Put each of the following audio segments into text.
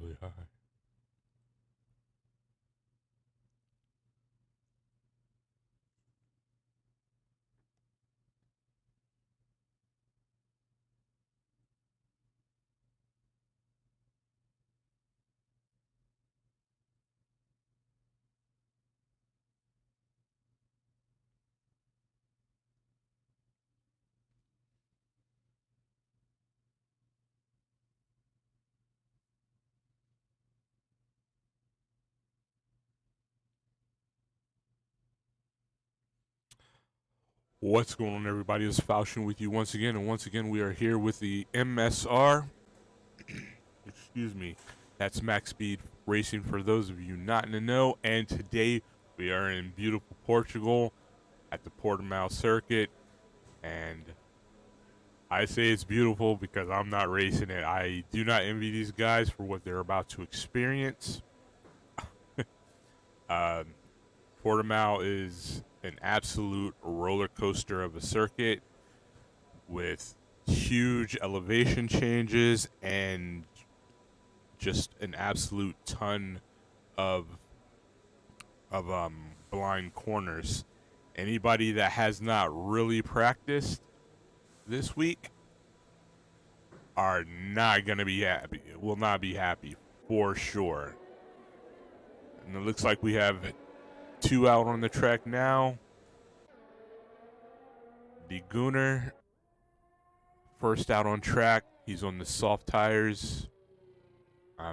really high. What's going on, everybody? It's Falchion with you once again, and once again we are here with the MSR. Excuse me. That's Max Speed Racing for those of you not in the know. And today we are in beautiful Portugal at the Portimao circuit, and I say it's beautiful because I'm not racing it. I do not envy these guys for what they're about to experience. Portimao is an absolute roller coaster of a circuit with huge elevation changes and just an absolute ton of blind corners. Anybody that has not really practiced this week are not going to be happy. Will not be happy for sure. And it looks like we have 2 out on the track now. The Gunner, first out on track. He's on the soft tires. I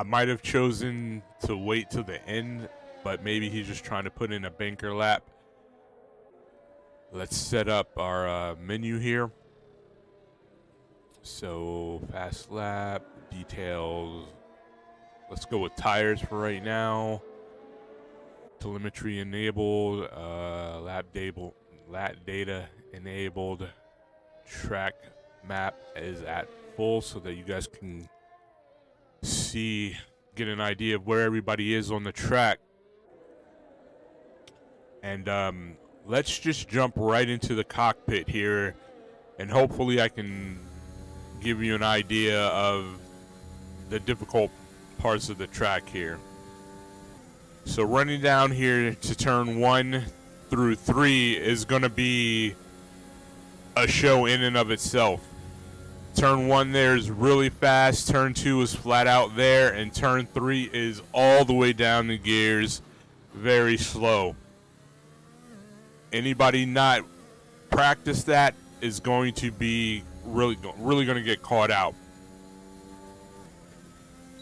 might have chosen to wait till the end, but maybe he's just trying to put in a banker lap. Let's set up our menu here. So, fast lap, details. Let's go with tires for right now. Telemetry enabled, lap data enabled. Track map is at full so that you guys can get an idea of where everybody is on the track. And let's just jump right into the cockpit here, and hopefully I can give you an idea of the difficult parts of the track here. So running down here to turn 1 through 3 is going to be a show in and of itself. Turn 1 there is really fast, turn 2 is flat out there, and turn 3 is all the way down the gears, very slow. Anybody not practice that is going to be really going to get caught out.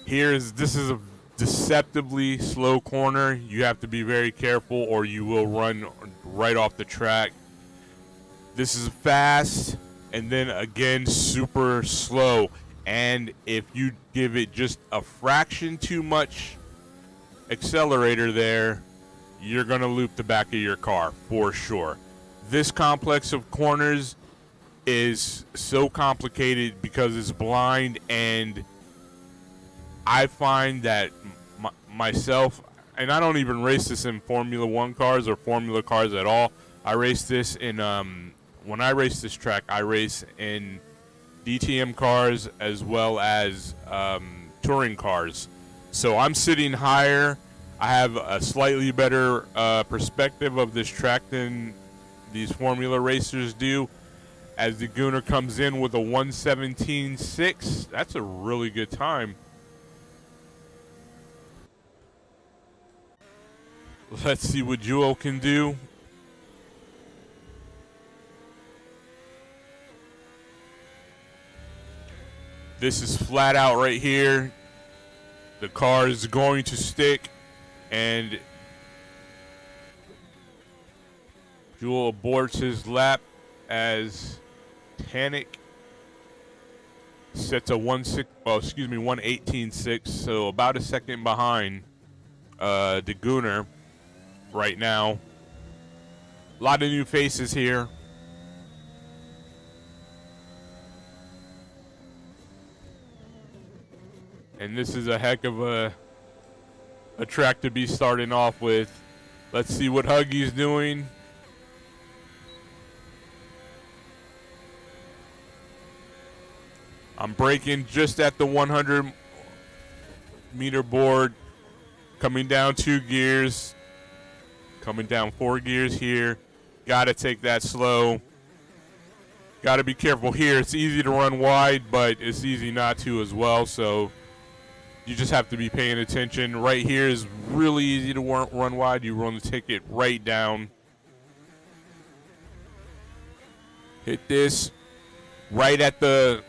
This is a deceptively slow corner. You have to be very careful or you will run right off the track. This is fast and then again super slow, and if you give it just a fraction too much accelerator there, you're gonna loop the back of your car for sure. This complex of corners is so complicated because it's blind, and I find that myself, and I don't even race this in Formula 1 cars or Formula cars at all. I race this in, when I race this track, I race in DTM cars as well as touring cars. So I'm sitting higher. I have a slightly better perspective of this track than these Formula racers do. As the Gunner comes in with a 1:17.6, that's a really good time. Let's see what Jewel can do. This is flat out right here. The car is going to stick, and Jewel aborts his lap as Tannic sets a 1:18.6, so about a second behind the Gunner right now. A lot of new faces here. And this is a heck of a track to be starting off with. Let's see what Huggy's doing. I'm braking just at the 100-meter board, coming down 2 gears, coming down 4 gears here. Got to take that slow. Got to be careful here. It's easy to run wide, but it's easy not to as well, so you just have to be paying attention. Right here is really easy to run wide. You run the ticket right down. Hit this right at the...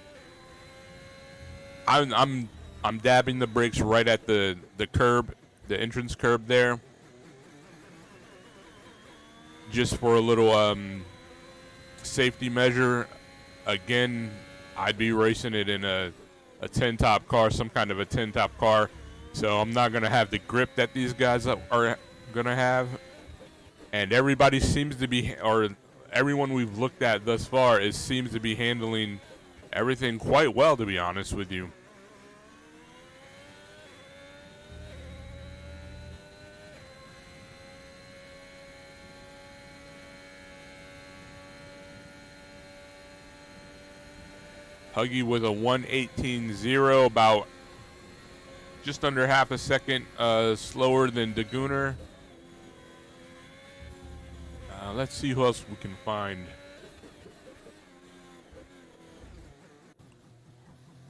I'm dabbing the brakes right at the curb, the entrance curb there. Just for a little safety measure. Again, I'd be racing it in a 10-top car, some kind of a 10-top car. So I'm not going to have the grip that these guys are going to have. And everybody seems to be, or everyone we've looked at thus far seems to be handling everything quite well, to be honest with you. Huggy with a 1:18.0, about just under half a second slower than Dagooner. Let's see who else we can find.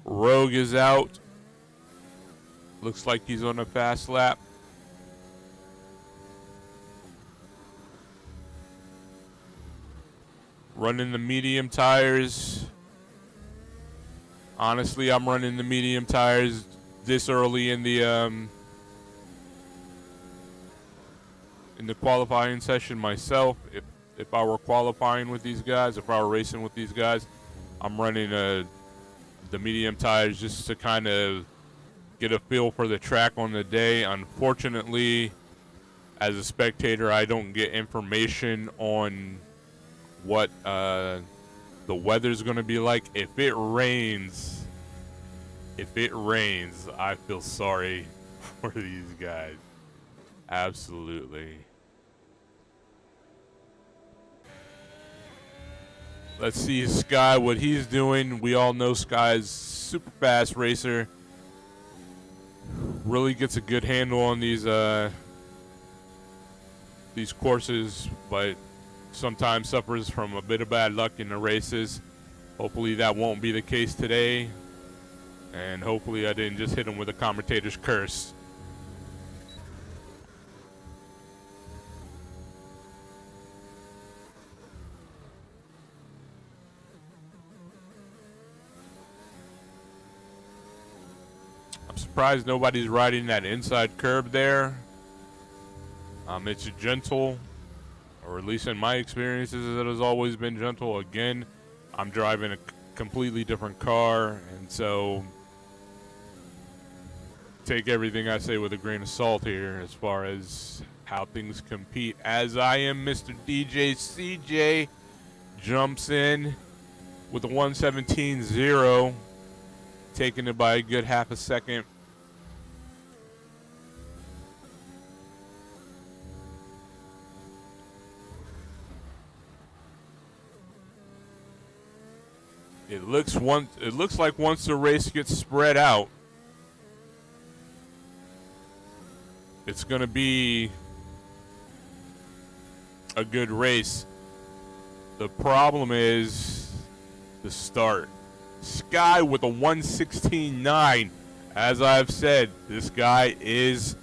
Rogue is out. Looks like he's on a fast lap. Running the medium tires. Honestly, I'm running the medium tires this early in the qualifying session myself. If I were qualifying with these guys, if I were racing with these guys, I'm running the medium tires just to kind of get a feel for the track on the day. Unfortunately, as a spectator, I don't get information on what the weather's going to be like. If it rains, I feel sorry for these guys. Absolutely. Let's see Sky, what he's doing. We all know Sky's super fast racer. Really gets a good handle on these courses, but sometimes suffers from a bit of bad luck in the races. Hopefully that won't be the case today. And hopefully I didn't just hit him with a commentator's curse. I'm surprised nobody's riding that inside curb there. It's gentle, or at least in my experiences, it has always been gentle. Again, I'm driving a completely different car, and so take everything I say with a grain of salt here as far as how things compete. As I am, Mr. DJ CJ jumps in with a 1:17.0, taking it by a good half a second. It looks like once the race gets spread out, it's going to be a good race. The problem is the start. Sky with a 1:16.9. As I've said, this guy is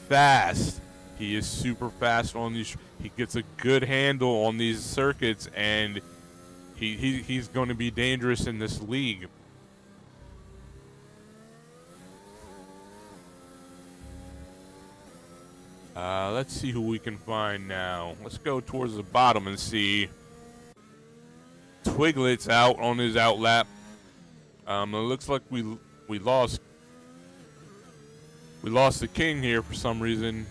fast. He is super fast on these. He gets a good handle on these circuits, and he's going to be dangerous in this league. Let's see who we can find now. Let's go towards the bottom and see. Twiglet's out on his out lap. It looks like we lost the king here for some reason.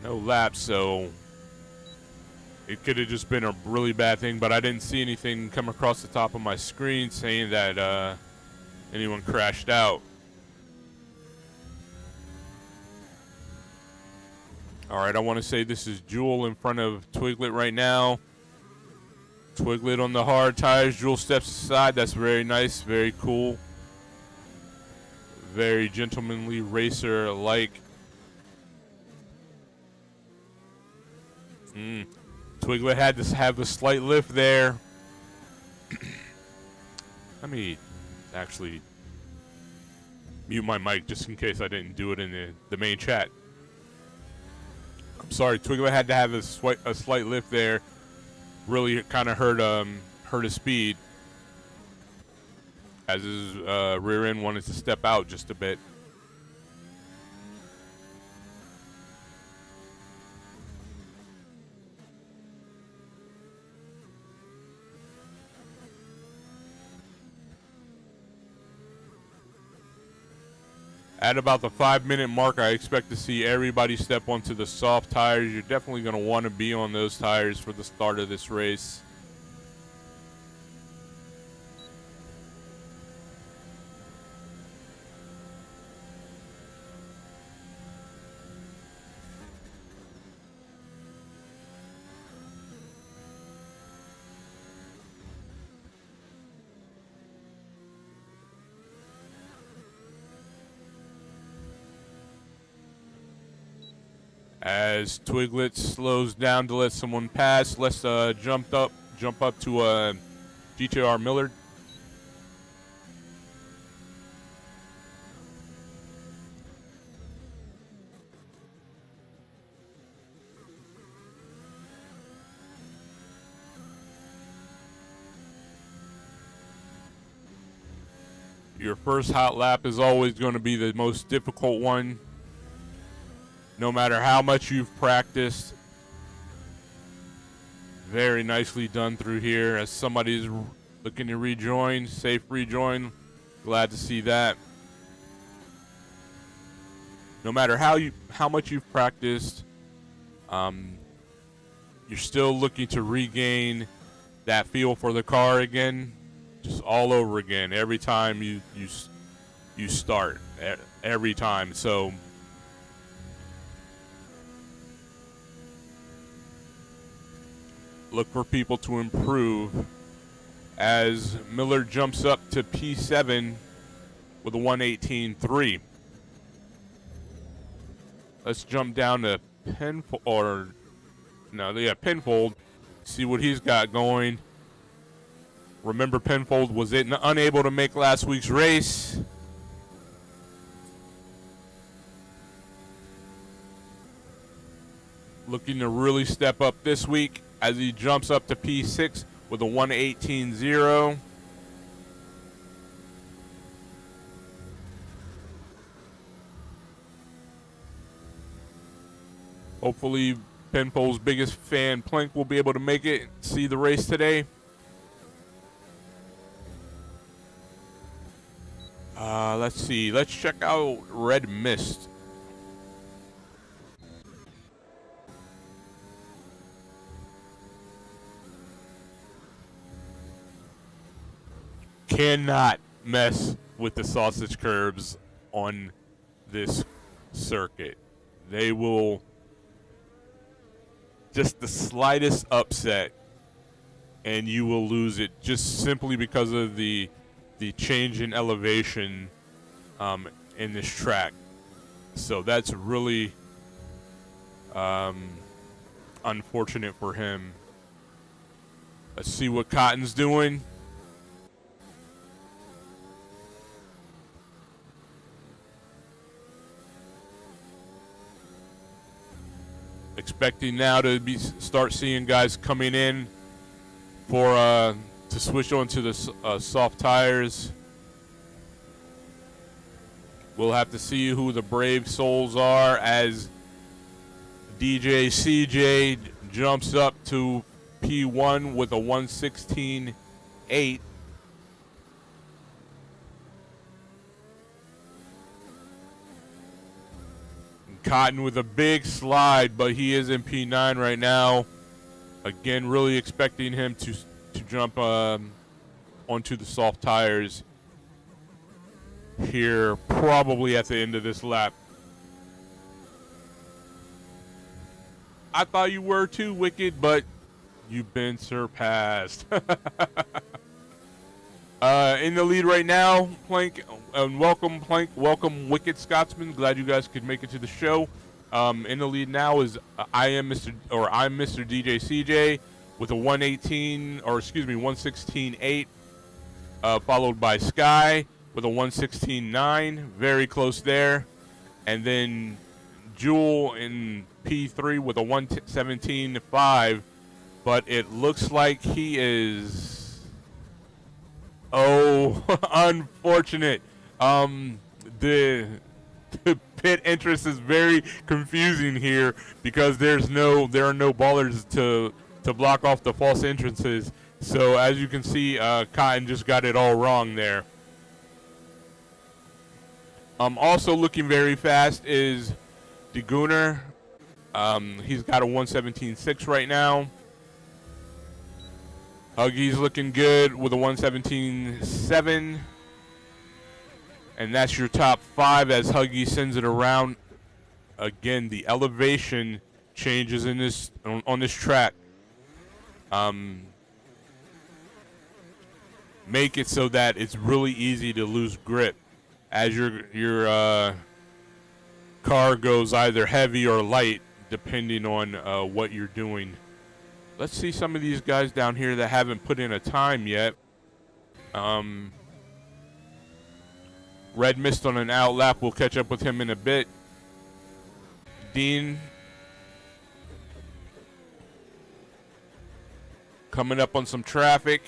No laps, so it could have just been a really bad thing, but I didn't see anything come across the top of my screen saying that anyone crashed out. All right, I want to say this is Jewel in front of Twiglet right now. Twiglet on the hard tires. Jewel steps aside. That's very nice. Very cool. Very gentlemanly racer-like. Twiglet had to have a slight lift there. Let me actually mute my mic just in case I didn't do it in the main chat. I'm sorry, Twiglet had to have a slight lift there. Really kind of hurt his speed as his rear end wanted to step out just a bit. At about the 5-minute mark, I expect to see everybody step onto the soft tires. You're definitely going to want to be on those tires for the start of this race. As Twiglet slows down to let someone pass, let's jump up to GTR Millard. Your first hot lap is always going to be the most difficult one. No matter how much you've practiced. Very nicely done through here as somebody's looking to rejoin. Safe rejoin. Glad to see that. No matter how much you've practiced, you're still looking to regain that feel for the car again. Just all over again. Every time you start. Every time. So look for people to improve as Miller jumps up to P7 with a 1:18.3. Let's jump down to Penfold, Penfold, see what he's got going. Remember, Penfold was unable to make last week's race. Looking to really step up this week as he jumps up to P6 with a 1:18.0. Hopefully, Penfold's biggest fan, Plank, will be able to make it, see the race today. Let's see. Let's check out Red Mist. Cannot mess with the sausage curbs on this circuit. They will, just the slightest upset and you will lose it, just simply because of the change in elevation in this track. So that's really unfortunate for him. Let's see what Cotton's doing. Expecting now to start seeing guys coming in for to switch onto the soft tires. We'll have to see who the brave souls are as DJ CJ jumps up to P1 with a 1:16.8. Cotton with a big slide, but he is in P9 right now. Again, really expecting him to jump onto the soft tires here, probably at the end of this lap. I thought you were too, Wicked, but you've been surpassed. In the lead right now, Plank, and welcome, Plank, welcome, Wicked Scotsman. Glad you guys could make it to the show. In the lead now is I'm Mr. DJ CJ with a 116.8, followed by Sky with a 116.9, very close there, and then Jewel in P3 with a 117.5, but it looks like he is. Oh, unfortunate. The pit entrance is very confusing here because there are no ballers to block off the false entrances. So as you can see, Cotton just got it all wrong there. Also looking very fast is DeGooner. He's got a 117.6 right now. Huggy's looking good with a 117.7. And that's your top 5 as Huggy sends it around. Again, the elevation changes in this on this track. Make it so that it's really easy to lose grip as your car goes either heavy or light, depending on what you're doing. Let's see some of these guys down here that haven't put in a time yet. Red Mist on an out lap. We'll catch up with him in a bit. Dean coming up on some traffic.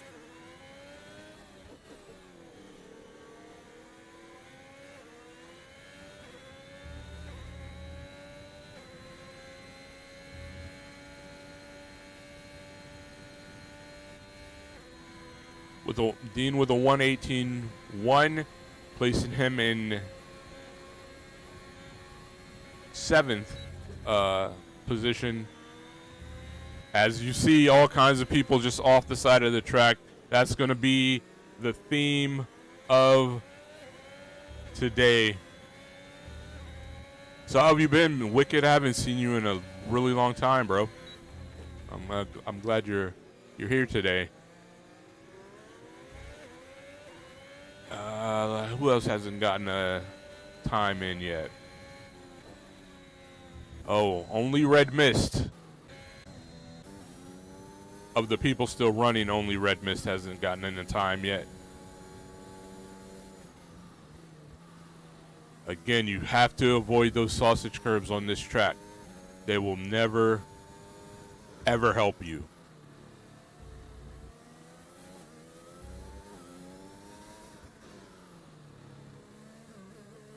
With Dean with a 118.1, placing him in 7th position. As you see, all kinds of people just off the side of the track. That's going to be the theme of today. So how have you been, Wicked? I haven't seen you in a really long time, bro. I'm glad you're here today. Who else hasn't gotten a time in yet? Oh, only Red Mist. Of the people still running, only Red Mist hasn't gotten in a time yet. Again, you have to avoid those sausage curbs on this track. They will never, ever help you.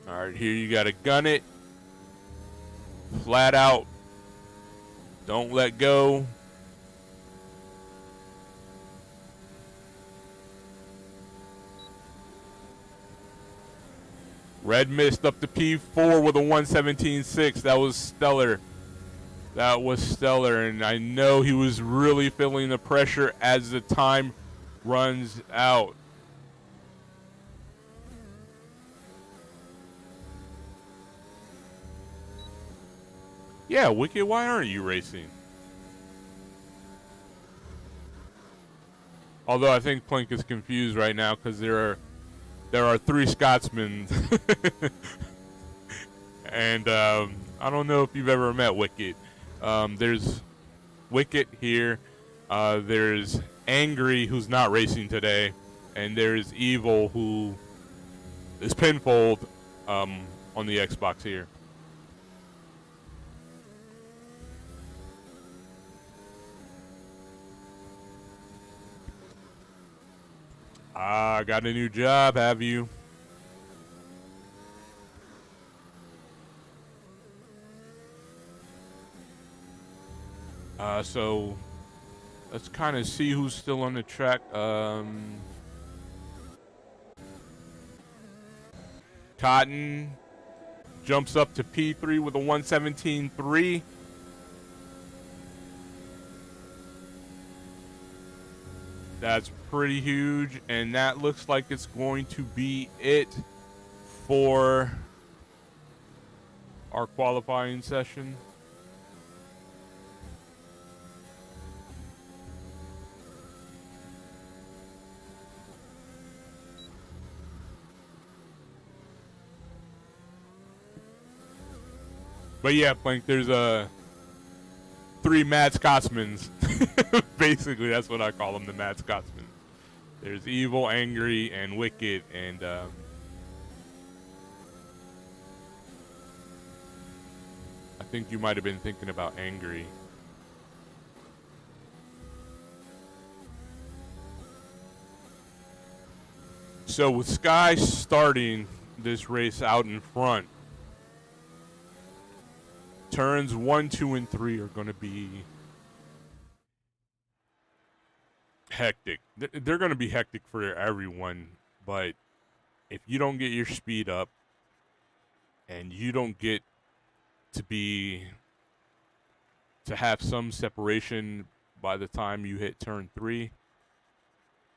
All right, here you got to gun it. Flat out. Don't let go. Red Mist up to P4 with a 117.6. That was stellar. That was stellar. And I know he was really feeling the pressure as the time runs out. Yeah, Wicked, why aren't you racing? Although I think Plank is confused right now because there are 3 Scotsmen. And I don't know if you've ever met Wicked. There's Wicked here. There's Angry, who's not racing today. And there's Evil, who is pinfold on the Xbox here. Ah, got a new job, have you? So let's kind of see who's still on the track. Cotton jumps up to P3 with a 117.3. That's pretty huge, and that looks like it's going to be it for our qualifying session. But yeah, Plank, there's three Mad Scotsmans. Basically, that's what I call them, the Mad Scotsmen. There's evil, angry, and wicked, and I think you might have been thinking about angry. So with Sky starting this race out in front, turns 1, 2, and 3 are going to be hectic. They're going to be hectic for everyone, but if you don't get your speed up and you don't get to have some separation by the time you hit turn 3,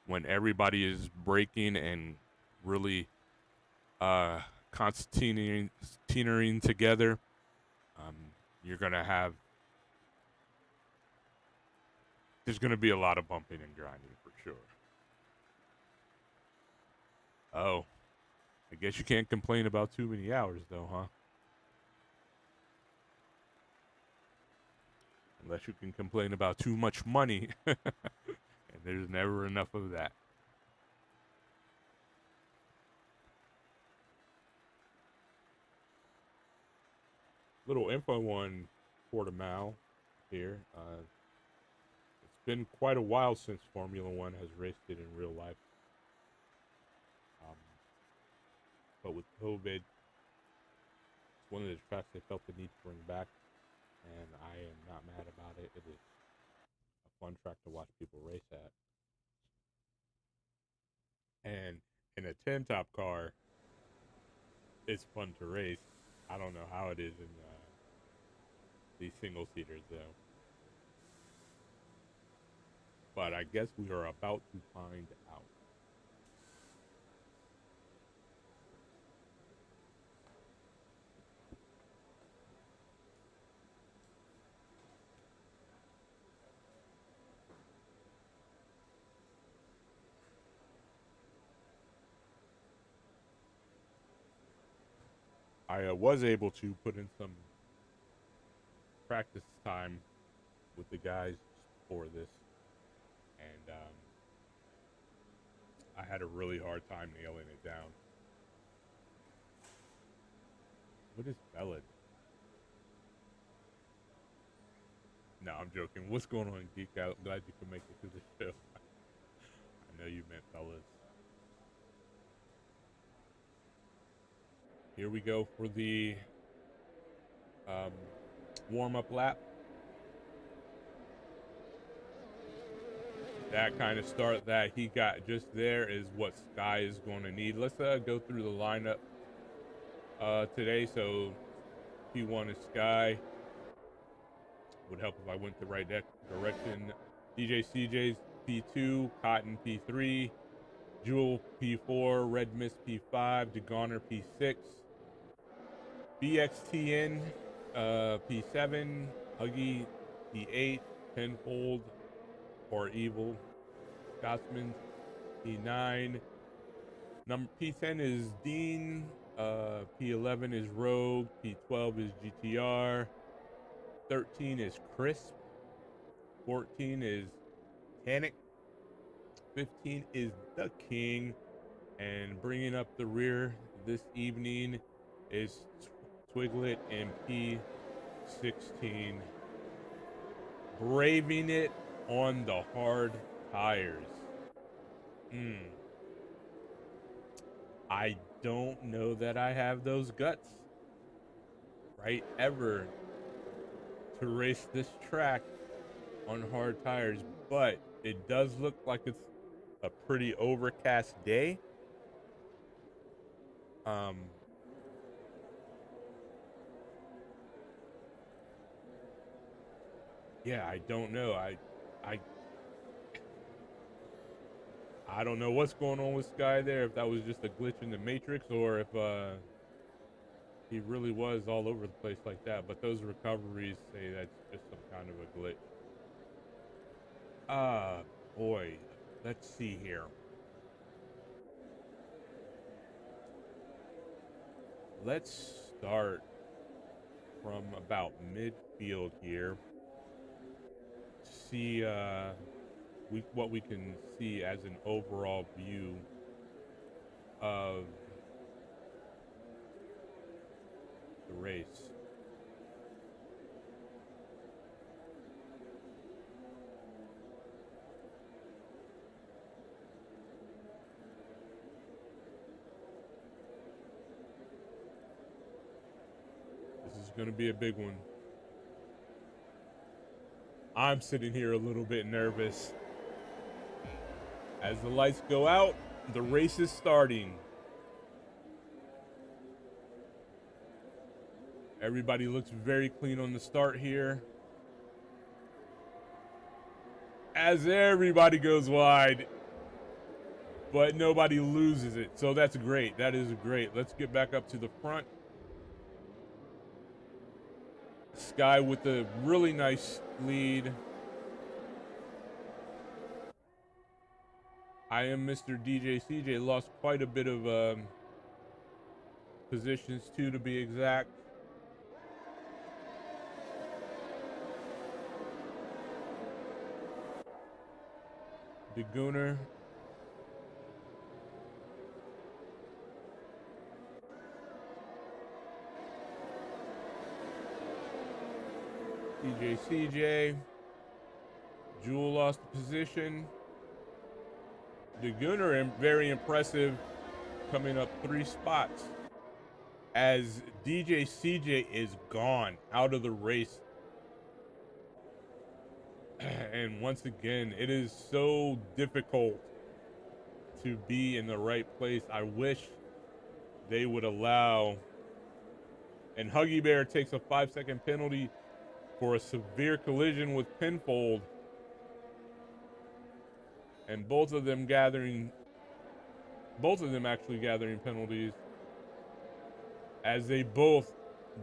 when everybody is braking and really concertinaing together, you're going to have, there's going to be a lot of bumping and grinding for sure. Oh, I guess you can't complain about too many hours though, huh? Unless you can complain about too much money. And there's never enough of that. Little info on Portimao here. It's been quite a while since Formula One has raced it in real life. But with COVID, it's one of the tracks they felt the need to bring back, and I am not mad about it. It is a fun track to watch people race at. And in a 10 top car, it's fun to race. I don't know how it is in these single seaters though. But I guess we are about to find out. I was able to put in some practice time with the guys for this, and I had a really hard time nailing it down. What is Bella? No, I'm joking. What's going on, Geek Out? Glad you could make it to the show. I know you meant fellas. Here we go for the warm-up lap. That kind of start that he got just there is what Sky is going to need. Let's go through the lineup today. So P1 is Sky. Would help if I went the right direction. DJ CJ's P2, Cotton P3, Jewel P4, Red Mist P5, DeGoner P6, BXTN P7, Huggy P8, Tenfold or Evil Scotsman P9. Number P10 is Dean, P11 is Rogue, P12 is GTR, 13 is Crisp, 14 is Tanic, 15 is The King, and bringing up the rear this evening is Twiglet and P16, braving it on the hard tires. I don't know that I have those guts, right, ever to race this track on hard tires, but it does look like it's a pretty overcast day. Yeah, I don't know. I don't know what's going on with Sky there, if that was just a glitch in the Matrix or if he really was all over the place like that. But those recoveries say that's just some kind of a glitch. Boy, let's see here. Let's start from about midfield here to see what we can see as an overall view of the race. This is going to be a big one. I'm sitting here a little bit nervous. As the lights go out, the race is starting. Everybody looks very clean on the start here. As everybody goes wide, but nobody loses it. So that's great. That is great. Let's get back up to the front. Sky with a really nice lead. I am Mr. DJ CJ. Lost quite a bit of positions too, to be exact. The Gooner. DJ CJ. Jewel lost the position. The Gooner, very impressive, coming up 3 spots. As DJ CJ is gone out of the race. And once again, it is so difficult to be in the right place. I wish they would allow. And Huggy Bear takes a 5-second penalty for a severe collision with Pinfold. And both of them actually gathering penalties as they both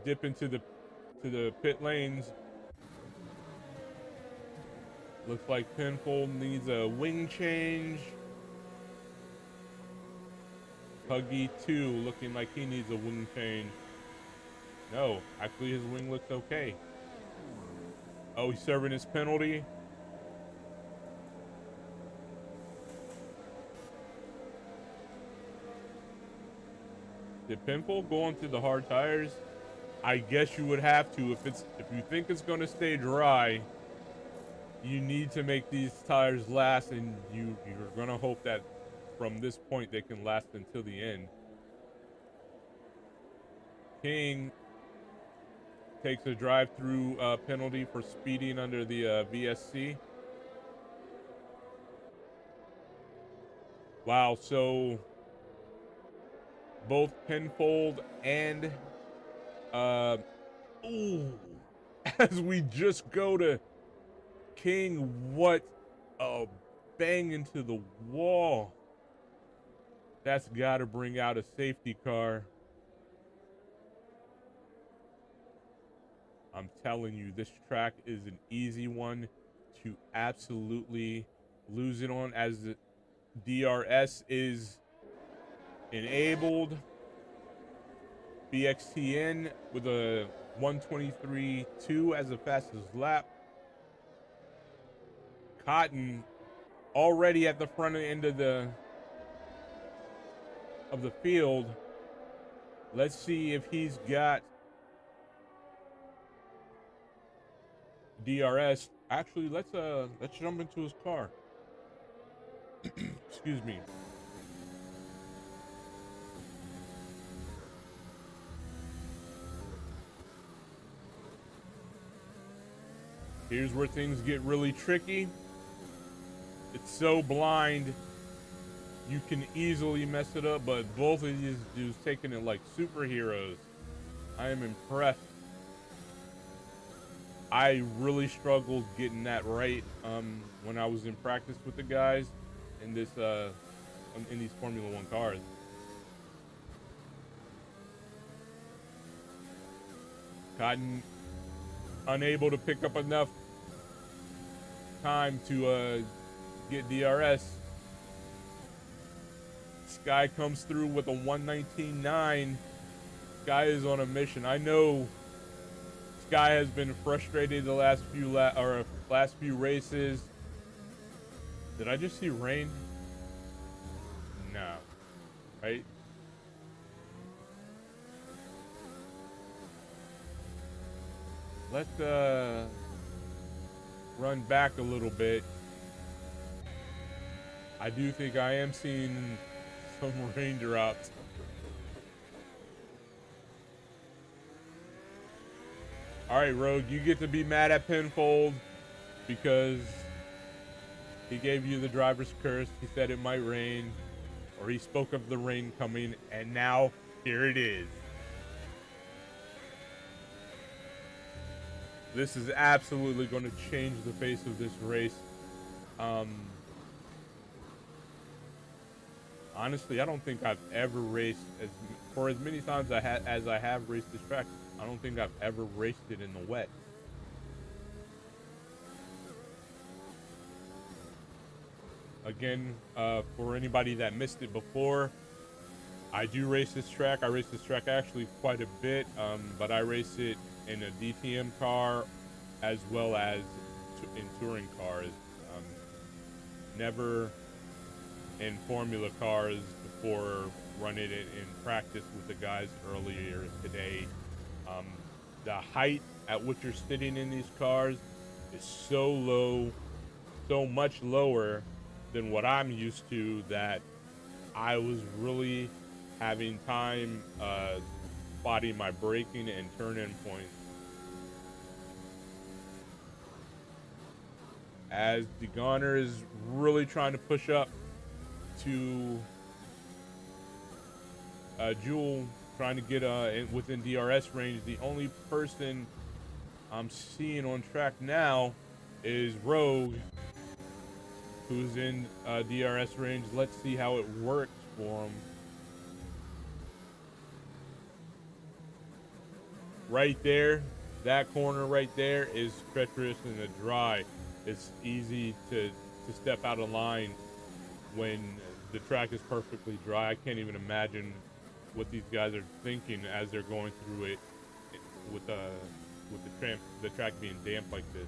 dip into the pit lanes. Looks like Pinfold needs a wing change. Huggy 2 looking like he needs a wing change. No, actually his wing looks okay. Oh, he's serving his penalty. Did Pinfold go onto the hard tires? I guess you would have to. If you think it's going to stay dry, you need to make these tires last, and you're going to hope that from this point they can last until the end. King takes a drive-through penalty for speeding under the VSC. Wow, so both Pinfold and as we just go to King, what a bang into the wall. That's got to bring out a safety car. I'm telling you, this track is an easy one to absolutely lose it on, as the DRS is enabled. BXTN with a 1:23.2 as the fastest lap. Cotton already at the front end of the field. Let's see if he's got DRS. Actually, let's jump into his car. Excuse me. Here's where things get really tricky. It's so blind, you can easily mess it up, but both of these dudes taking it like superheroes. I am impressed. I really struggled getting that right when I was in practice with the guys in this in these Formula One cars. Cotton unable to pick up enough time to get DRS. Sky comes through with a 1:19.9. Sky is on a mission. I know guy has been frustrated the last few races. Did I just see rain? No. Right? Let's run back a little bit. I do think I am seeing some raindrops. All right, Rogue, you get to be mad at Penfold because he gave you the driver's curse. He said it might rain, or he spoke of the rain coming, and now here it is. This is absolutely going to change the face of this race. Honestly, I don't think I've ever raced for as many times as I have raced this track. I don't think I've ever raced it in the wet. Again, for anybody that missed it before, I do race this track. I race this track actually quite a bit, but I race it in a DTM car as well as in touring cars. Never in Formula cars before running it in practice with the guys earlier today. The height at which you're sitting in these cars is so low, so much lower than what I'm used to, that I was really having time spotting my braking and turn-in points. As the Goner is really trying to push up to Jewel, trying to get within DRS range. The only person I'm seeing on track now is Rogue, who's in DRS range. Let's see how it works for him. Right there, that corner right there is treacherous in the dry. It's easy to step out of line when the track is perfectly dry. I can't even imagine what these guys are thinking as they're going through it with the track being damp like this.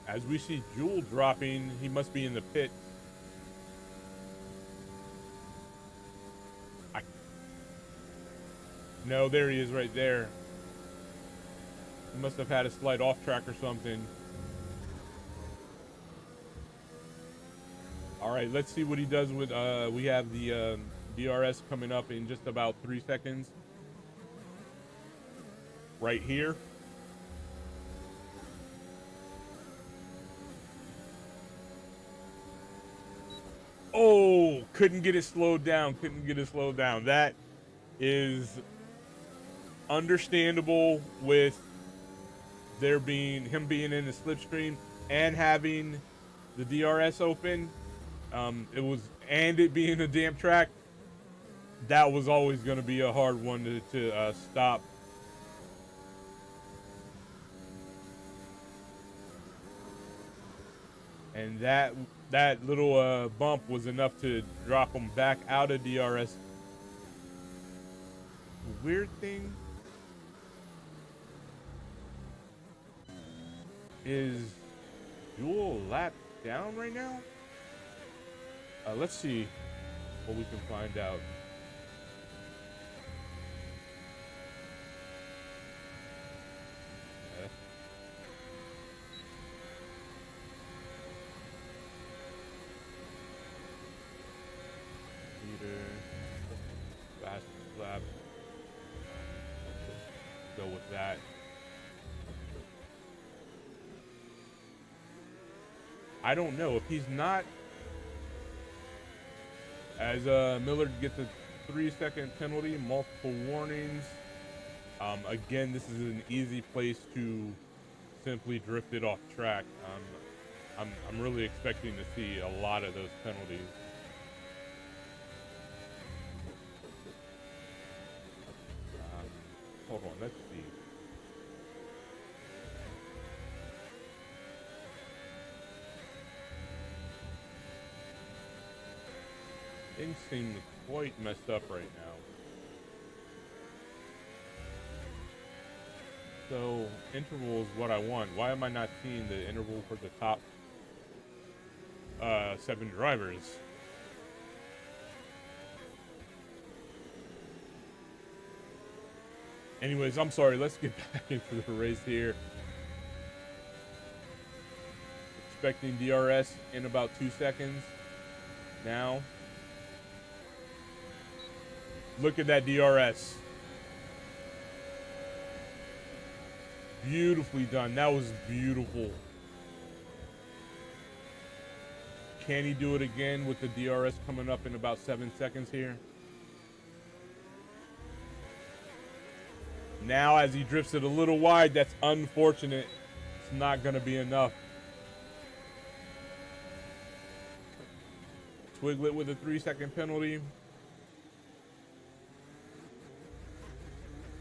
As we see Jewel dropping, he must be in the pit. No, there he is right there. He must have had a slight off track or something. All right, let's see what he does with, we have the DRS coming up in just about 3 seconds. Right here. Oh, couldn't get it slowed down. That is understandable with him being in the slipstream and having the DRS open. It being a damp track. That was always going to be a hard one to stop. And that little bump was enough to drop him back out of DRS. Weird thing is Jewel lap down right now? Let's see what we can find out. Fast lap. Go with that. I don't know if he's not, as Miller gets a 3-second penalty, multiple warnings. Again, this is an easy place to simply drift it off track. I'm really expecting to see a lot of those penalties. Hold on, let's see. Things seem quite messed up right now. So, interval is what I want. Why am I not seeing the interval for the top 7 drivers? Anyways, I'm sorry. Let's get back into the race here. Expecting DRS in about 2 seconds. Now, look at that DRS. Beautifully done. That was beautiful. Can he do it again with the DRS coming up in about 7 seconds here? Now, as he drifts it a little wide, that's unfortunate. It's not going to be enough. Twiglet with a 3-second penalty.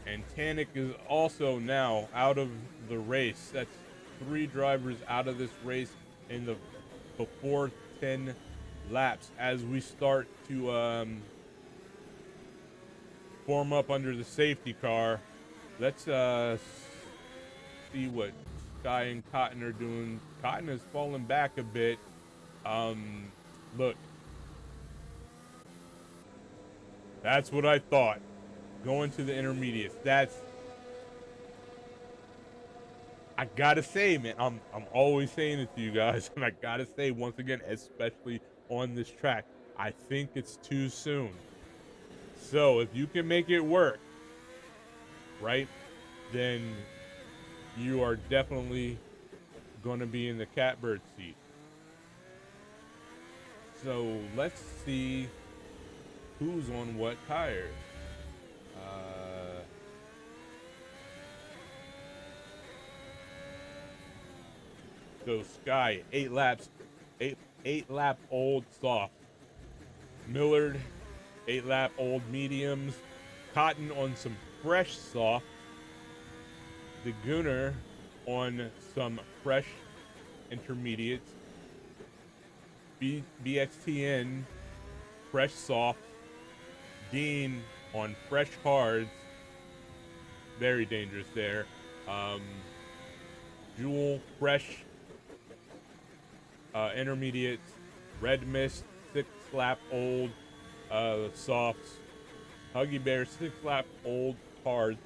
And Tanik is also now out of the race. That's 3 drivers out of this race in the before 10 laps as we start to form up under the safety car. Let's see what Sky and Cotton are doing. Cotton has fallen back a bit. Look. That's what I thought. Going to the intermediates. I gotta say, man, I'm always saying it to you guys, and I gotta say once again, especially on this track, I think it's too soon. So if you can make it work, right, then you are definitely gonna be in the catbird seat. So let's see who's on what tires. So Sky, 8 laps, 8 lap old soft. Millard, 8 lap old mediums. Cotton on some fresh soft. The Gooner on some fresh intermediates. BXTN, fresh soft. Dean on fresh hards. Very dangerous there. Jewel, fresh intermediates. Red Mist, 6 lap old softs. Huggy Bear, 6 lap old hards.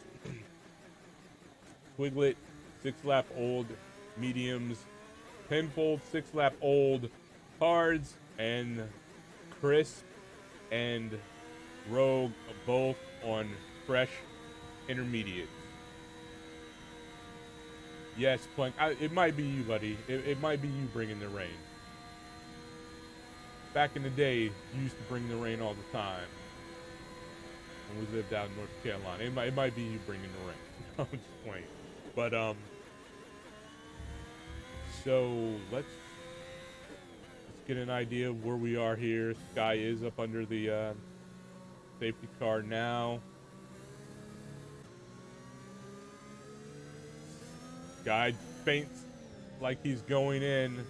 Twiglet, 6 lap old mediums. Penfold, 6 lap old hards. And Crisp and Rogue both on fresh intermediates. Yes, Plank. It might be you, buddy. It might be you bringing the rain. Back in the day, you used to bring the rain all the time. When we lived out in North Carolina. It might be you bringing the rain. I'm just playing. But, so let's get an idea of where we are here. Sky is up under the safety car now. Guy faints like he's going in.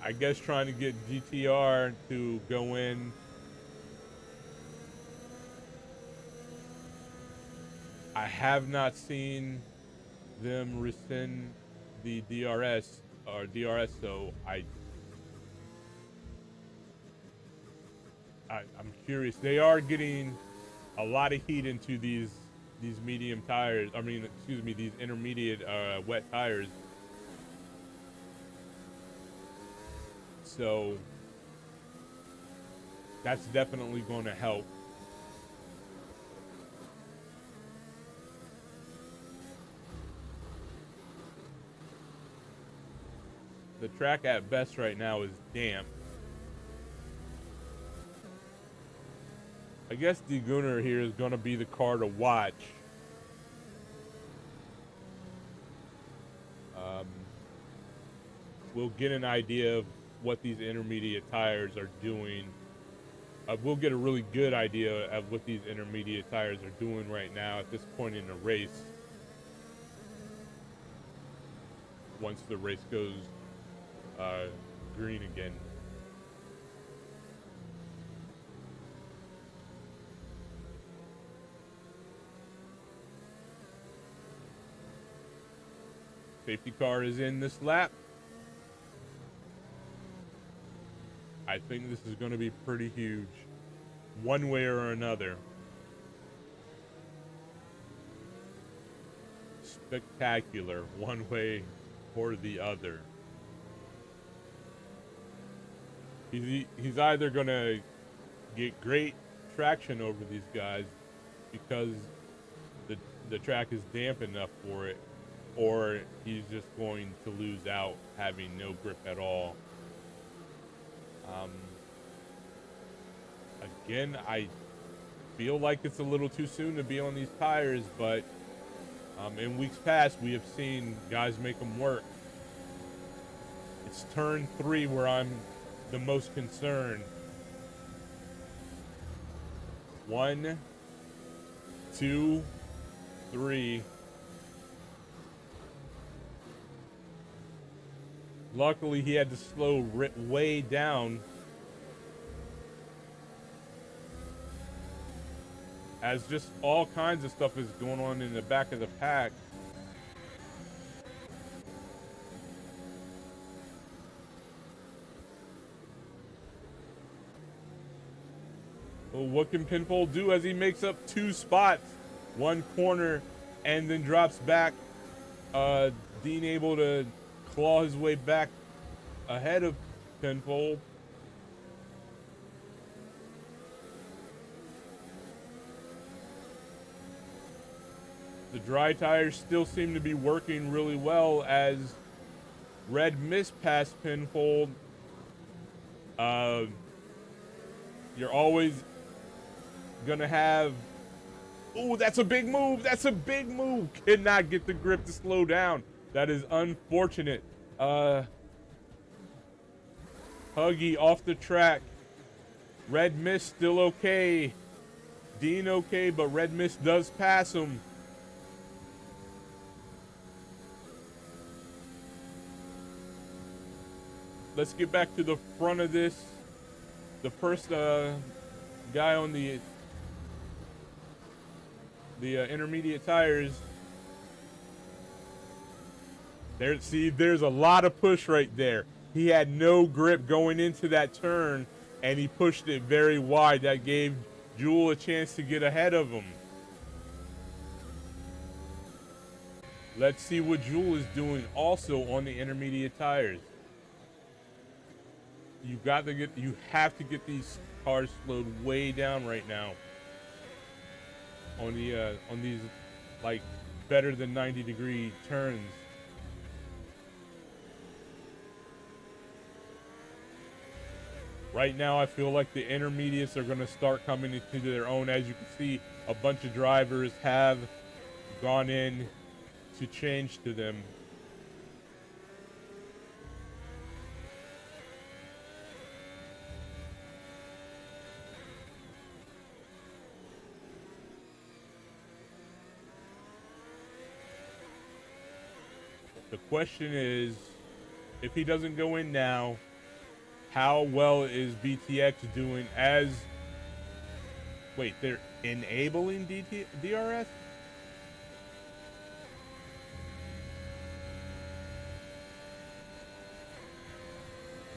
I guess trying to get GTR to go in. I have not seen them rescind the DRS, so I'm curious. They are getting a lot of heat into these medium tires. I mean, excuse me, these intermediate wet tires. So that's definitely going to help. The track at best right now is damp. I guess the Gooner here is going to be the car to watch. We'll get an idea of what these intermediate tires are doing. We'll get a really good idea of what these intermediate tires are doing right now at this point in the race. Once the race goes green again. Safety car is in this lap. I think this is going to be pretty huge, one way or another. Spectacular, one way or the other. He's either going to get great traction over these guys because the track is damp enough for it, or he's just going to lose out having no grip at all. Again, I feel like it's a little too soon to be on these tires, but in weeks past, we have seen guys make them work. It's turn 3 where I'm the most concerned. 1, 2, 3. Luckily, he had to slow way down, as just all kinds of stuff is going on in the back of the pack. Well, what can Pinfold do as he makes up 2 spots, 1 corner, and then drops back? Dean able to claw his way back ahead of Pinfold. The dry tires still seem to be working really well as Red missed past Pinfold. You're always gonna have... Oh, that's a big move. That's a big move. Cannot get the grip to slow down. That is unfortunate. Huggy off the track. Red Mist still okay. Dean okay, but Red Mist does pass him. Let's get back to the front of this. The first guy on the intermediate tires. There's a lot of push right there. He had no grip going into that turn, and he pushed it very wide. That gave Jewel a chance to get ahead of him. Let's see what Jewel is doing also on the intermediate tires. You have to get these cars slowed way down right now. On these like better than 90-degree turns. Right now, I feel like the intermediates are going to start coming into their own. As you can see, a bunch of drivers have gone in to change to them. The question is, if he doesn't go in now, how well is BTX doing as... Wait, they're enabling DRS?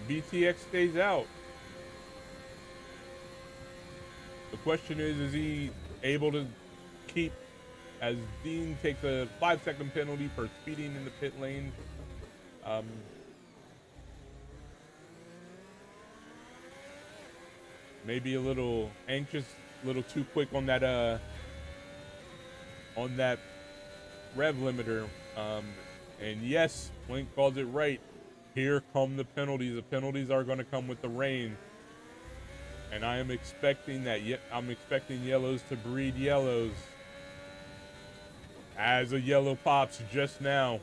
BTX stays out. The question is he able to keep, as Dean takes a 5-second penalty for speeding in the pit lane. Maybe a little anxious, a little too quick on that rev limiter. And yes, Blink calls it right. Here come the penalties. The penalties are going to come with the rain. And I am expecting that. I'm expecting yellows to breed yellows. As a yellow pops just now.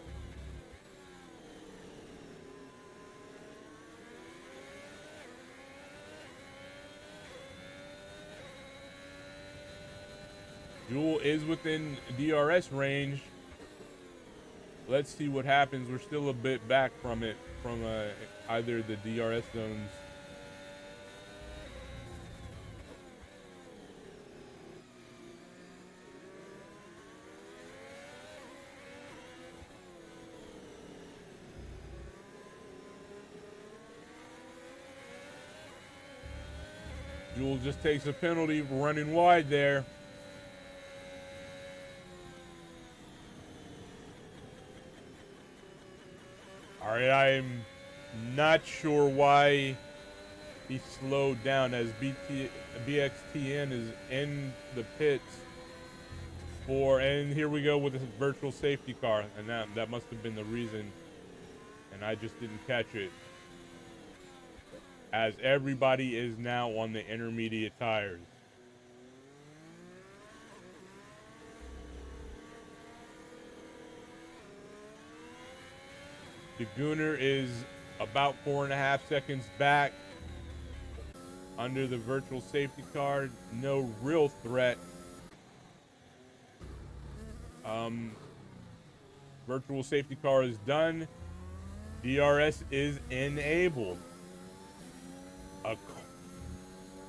Jewel is within DRS range. Let's see what happens. We're still a bit back from it, from either the DRS zones. Jewel just takes a penalty for running wide there. All right, I'm not sure why he slowed down as BXTN is in the pits and here we go with a virtual safety car, and that must have been the reason, and I just didn't catch it. As everybody is now on the intermediate tires. The Gooner is about 4.5 seconds back under the virtual safety car. No real threat. Virtual safety car is done. DRS is enabled.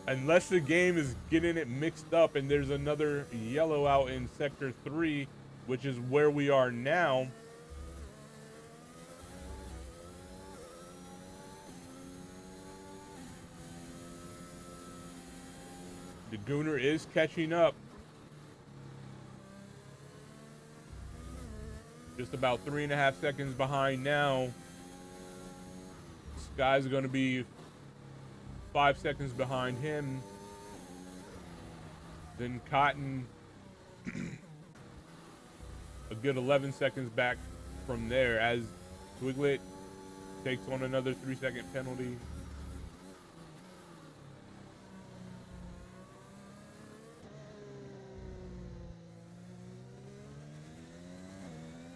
Unless the game is getting it mixed up and there's another yellow out in sector 3, which is where we are now. The Gooner is catching up. Just about 3.5 seconds behind now. Sky's going to be 5 seconds behind him. Then Cotton a good 11 seconds back from there as Twiglet takes on another 3-second penalty.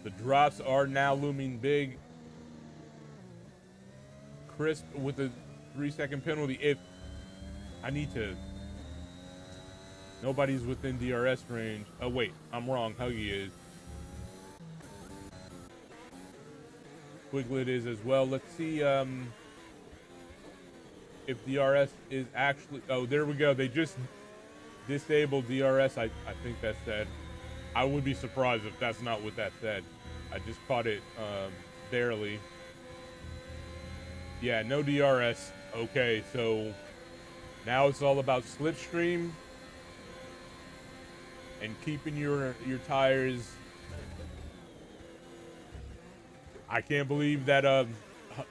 The drops are now looming big. Crisp with a 3-second penalty. If I need to, nobody's within DRS range. Oh wait, I'm wrong. Huggy is. Quiglet is as well. Let's see if DRS is actually. Oh, there we go. They just disabled DRS. I think that said. I would be surprised if that's not what that said. I just caught it barely. Yeah, no DRS. Okay, so now it's all about slipstream and keeping your tires. I can't believe that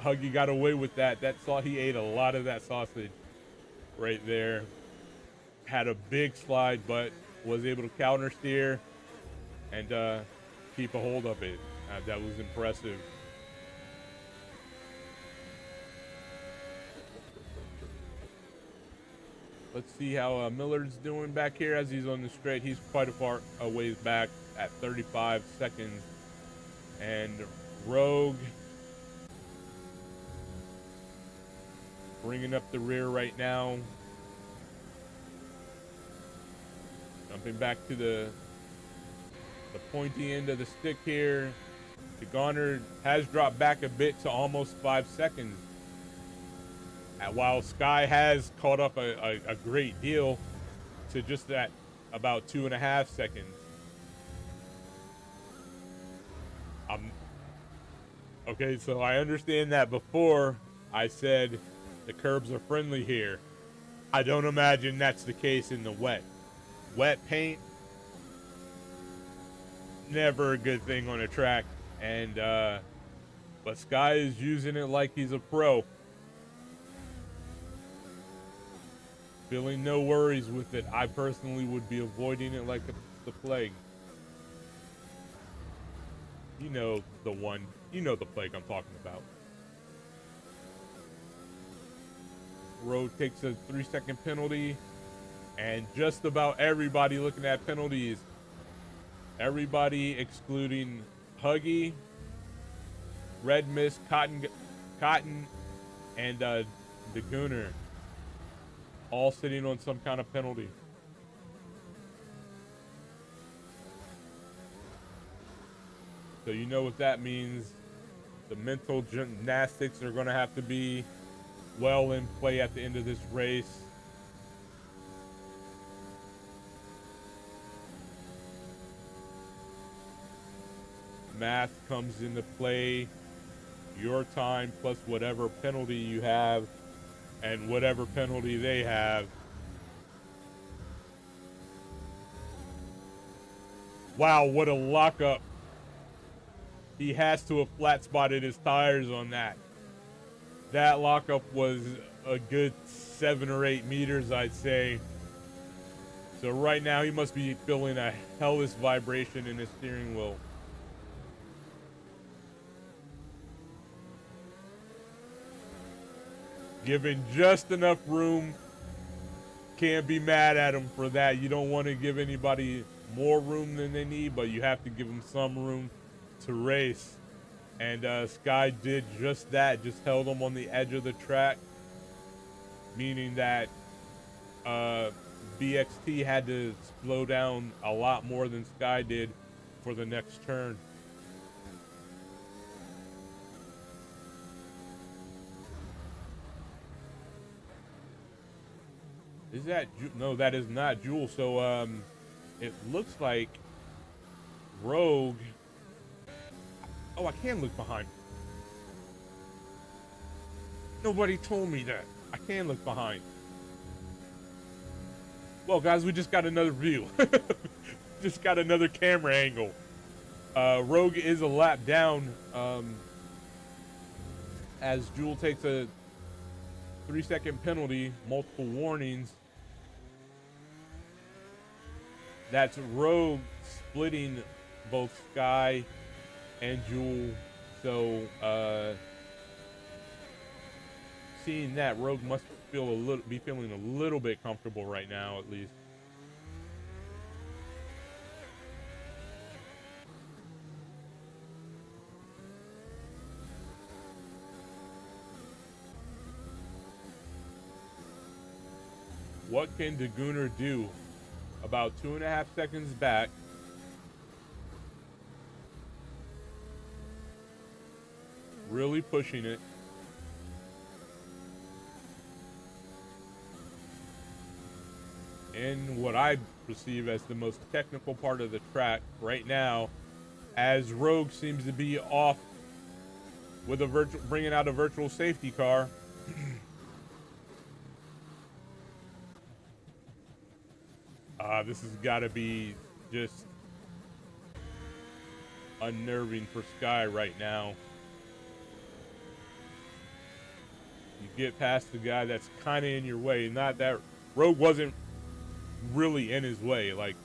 Huggy got away with that. He ate a lot of that sausage right there. Had a big slide, but was able to counter steer and keep a hold of it. That was impressive. Let's see how Millard's doing back here as he's on the straight. He's quite a ways back at 35 seconds. And Rogue bringing up the rear right now. Jumping back to the pointy end of the stick here. The Goner has dropped back a bit to almost 5 seconds. While Sky has caught up a great deal to just that about 2.5 seconds. Okay, so I understand that before I said the curbs are friendly here. I don't imagine that's the case in the wet. Wet paint, never a good thing on a track. And but Sky is using it like he's a pro. Feeling no worries with it. I personally would be avoiding it like the plague. You know the one. You know the plague I'm talking about. Road takes a 3-second penalty. And just about everybody looking at penalties. Everybody excluding Huggy, Red Mist, Cotton, and the Gooner. All sitting on some kind of penalty. So you know what that means. The mental gymnastics are going to have to be well in play at the end of this race. Math comes into play. Your time plus whatever penalty you have and whatever penalty they have. Wow, what a lockup. He has to have flat spotted his tires on that. That lockup was a good 7 or 8 meters, I'd say. So right now he must be feeling a hellish vibration in his steering wheel. Given just enough room. Can't be mad at him for that. You don't want to give anybody more room than they need, but you have to give them some room to race. And Sky did just that, just held him on the edge of the track, meaning that BXT had to slow down a lot more than Sky did for the next turn. Is that no? That is not Jewel. So it looks like Rogue. Oh, I can look behind. Nobody told me that. I can look behind. Well, guys, we just got another view. Just got another camera angle. Rogue is a lap down as Jewel takes a 3-second penalty, multiple warnings. That's Rogue splitting both Sky and Jewel. So seeing that, Rogue must be feeling a little bit comfortable right now, at least. What can DeGooner do? About 2.5 seconds back. Really pushing it. In what I perceive as the most technical part of the track right now, as Rogue seems to be off with bringing out a virtual safety car. This has got to be just unnerving for Sky right now. You get past the guy that's kind of in your way. Not that Rogue wasn't really in his way. Like,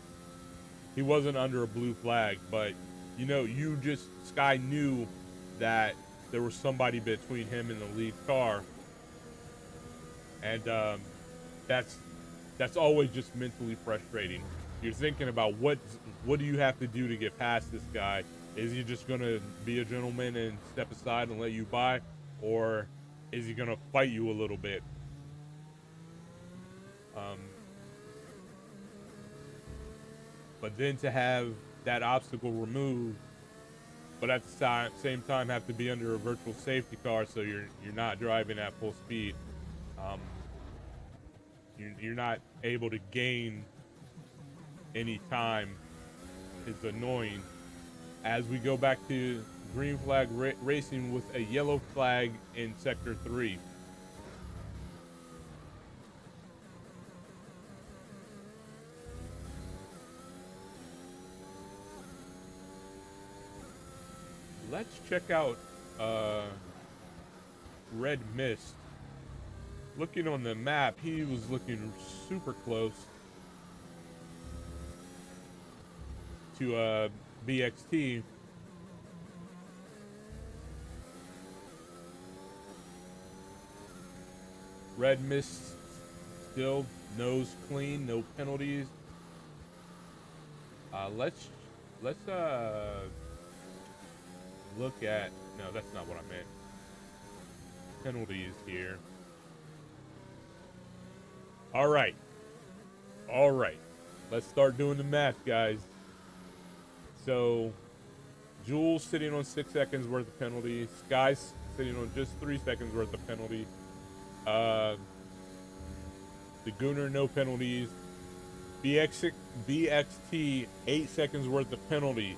he wasn't under a blue flag, but you know, Sky knew that there was somebody between him and the lead car. And that's always just mentally frustrating. You're thinking about what do you have to do to get past this guy? Is he just gonna be a gentleman and step aside and let you by, or is he gonna fight you a little bit? But then to have that obstacle removed, but at the same time have to be under a virtual safety car, so you're not driving at full speed. You're not able to gain any time. Is annoying. As we go back to green flag racing with a yellow flag in sector 3. Let's check out Red Mist. Looking on the map, he was looking super close to BXT. Red Mist still nose clean, no penalties. Let's look at, no, that's not what I meant. Penalties here. All right. Let's start doing the math, guys. So, Jules sitting on 6 seconds worth of penalty. Sky's sitting on just 3 seconds worth of penalty. The Gooner, no penalties. BXT, 8 seconds worth of penalty.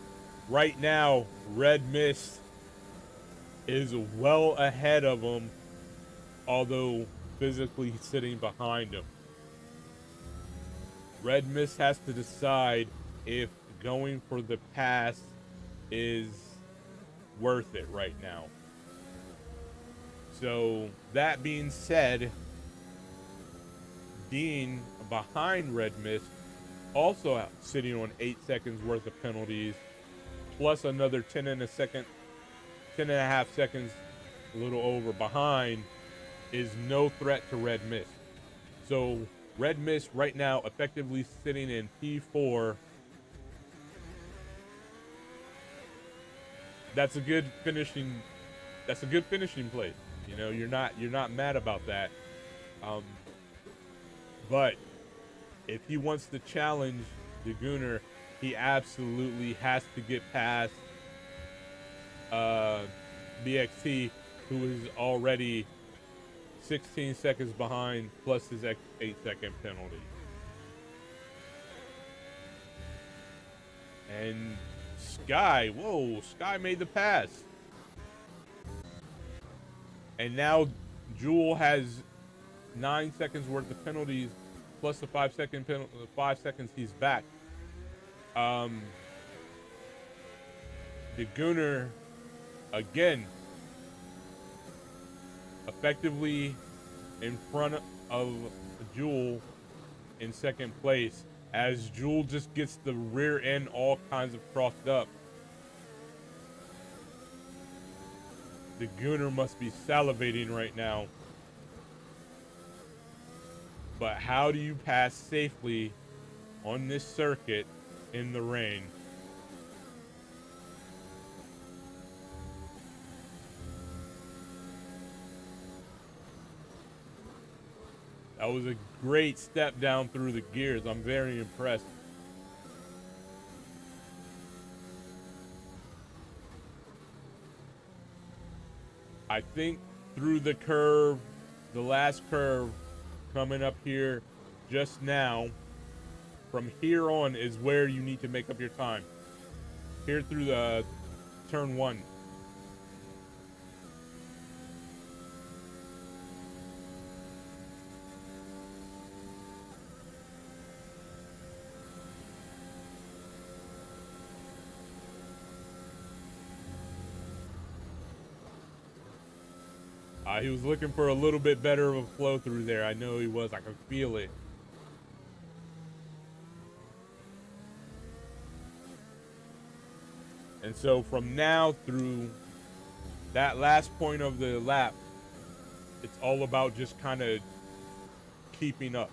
Right now, Red Mist is well ahead of him, although physically sitting behind him. Red Mist has to decide if going for the pass is worth it right now. So that being said, Dean behind Red Mist, also sitting on 8 seconds worth of penalties, plus another 10.5 seconds, a little over behind, is no threat to Red Mist. So Red Mist right now effectively sitting in P4. That's a good finishing place. You know, you're not mad about that. But if he wants to challenge the Gooner, he absolutely has to get past BXT, who is already 16 seconds behind, plus his 8-second penalty. And Sky made the pass. And now Jewel has 9 seconds worth of penalties, plus the 5 seconds he's back. The Gooner, again, effectively in front of Jewel in second place, as Jewel just gets the rear end all kinds of crossed up. The Gooner must be salivating right now. But how do you pass safely on this circuit in the rain? That was a great step down through the gears. I'm very impressed. I think through the curve, the last curve coming up here just now, from here on is where you need to make up your time. Here through the turn 1. He was looking for a little bit better of a flow through there. I know he was. I could feel it. And so from now through that last point of the lap, it's all about just kind of keeping up.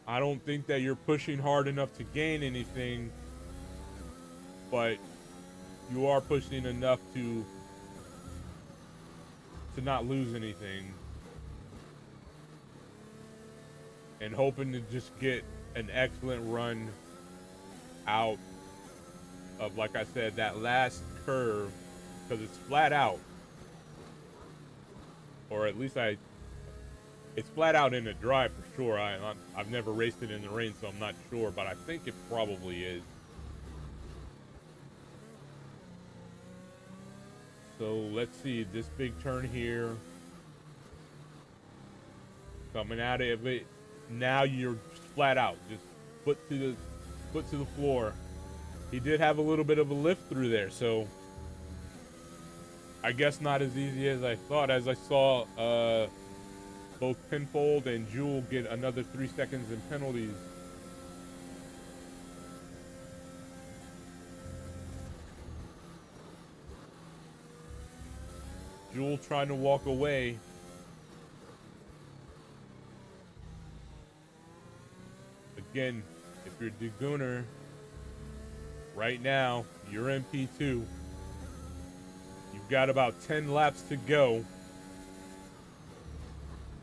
I don't think that you're pushing hard enough to gain anything, but you are pushing enough to not lose anything, and hoping to just get an excellent run out of, like I said, that last curve, because it's flat out, or at least it's flat out in the dry for sure. I've never raced it in the rain, so I'm not sure, but I think it probably is. So let's see, this big turn here, coming out of it. Now you're flat out, just foot to the floor. He did have a little bit of a lift through there, so I guess not as easy as I thought, as I saw both Pinfold and Jewel get another 3 seconds in penalties. Jewel trying to walk away. Again, if you're the Gooner, right now, you're in P2. You've got about 10 laps to go.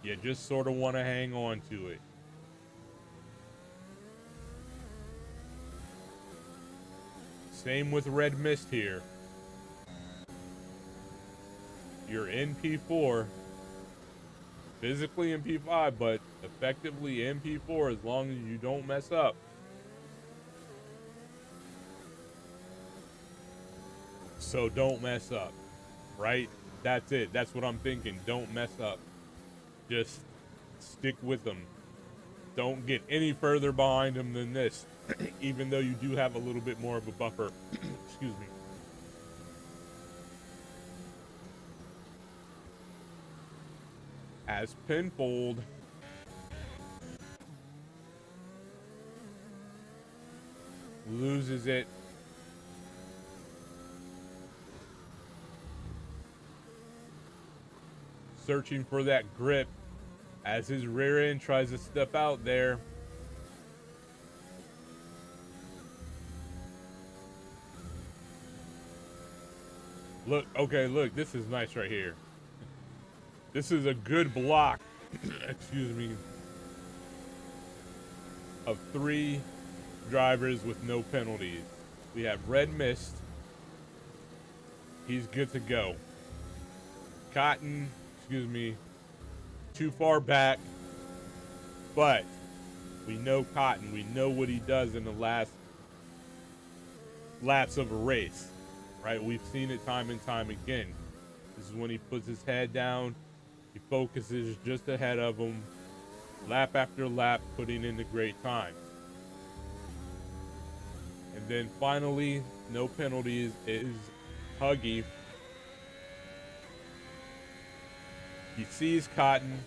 You just sort of want to hang on to it. Same with Red Mist here. You're in P4, physically in P5, but effectively in P4 as long as you don't mess up. So don't mess up, right? That's it. That's what I'm thinking. Don't mess up. Just stick with them. Don't get any further behind them than this. even though you do have a little bit more of a buffer. Excuse me. As Pinfold loses it. Searching for that grip as his rear end tries to step out there. Look, okay, look, this is nice right here. This is a good block, excuse me, of 3 drivers with no penalties. We have Red Mist. He's good to go. Cotton, excuse me, too far back. But we know Cotton. We know what he does in the last laps of a race, right? We've seen it time and time again. This is when he puts his head down. He focuses just ahead of him, lap after lap, putting in the great times. And then finally, no penalties, is Huggy. He sees Cotton.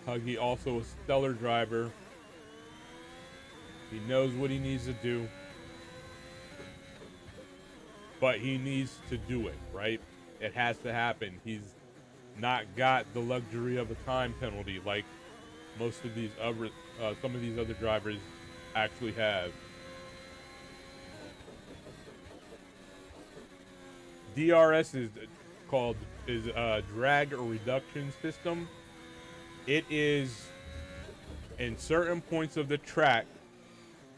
Huggy also a stellar driver. He knows what he needs to do. But he needs to do it, right? It has to happen. He's not got the luxury of a time penalty like most of these other, some of these other drivers actually have. DRS is called drag reduction system. It is in certain points of the track,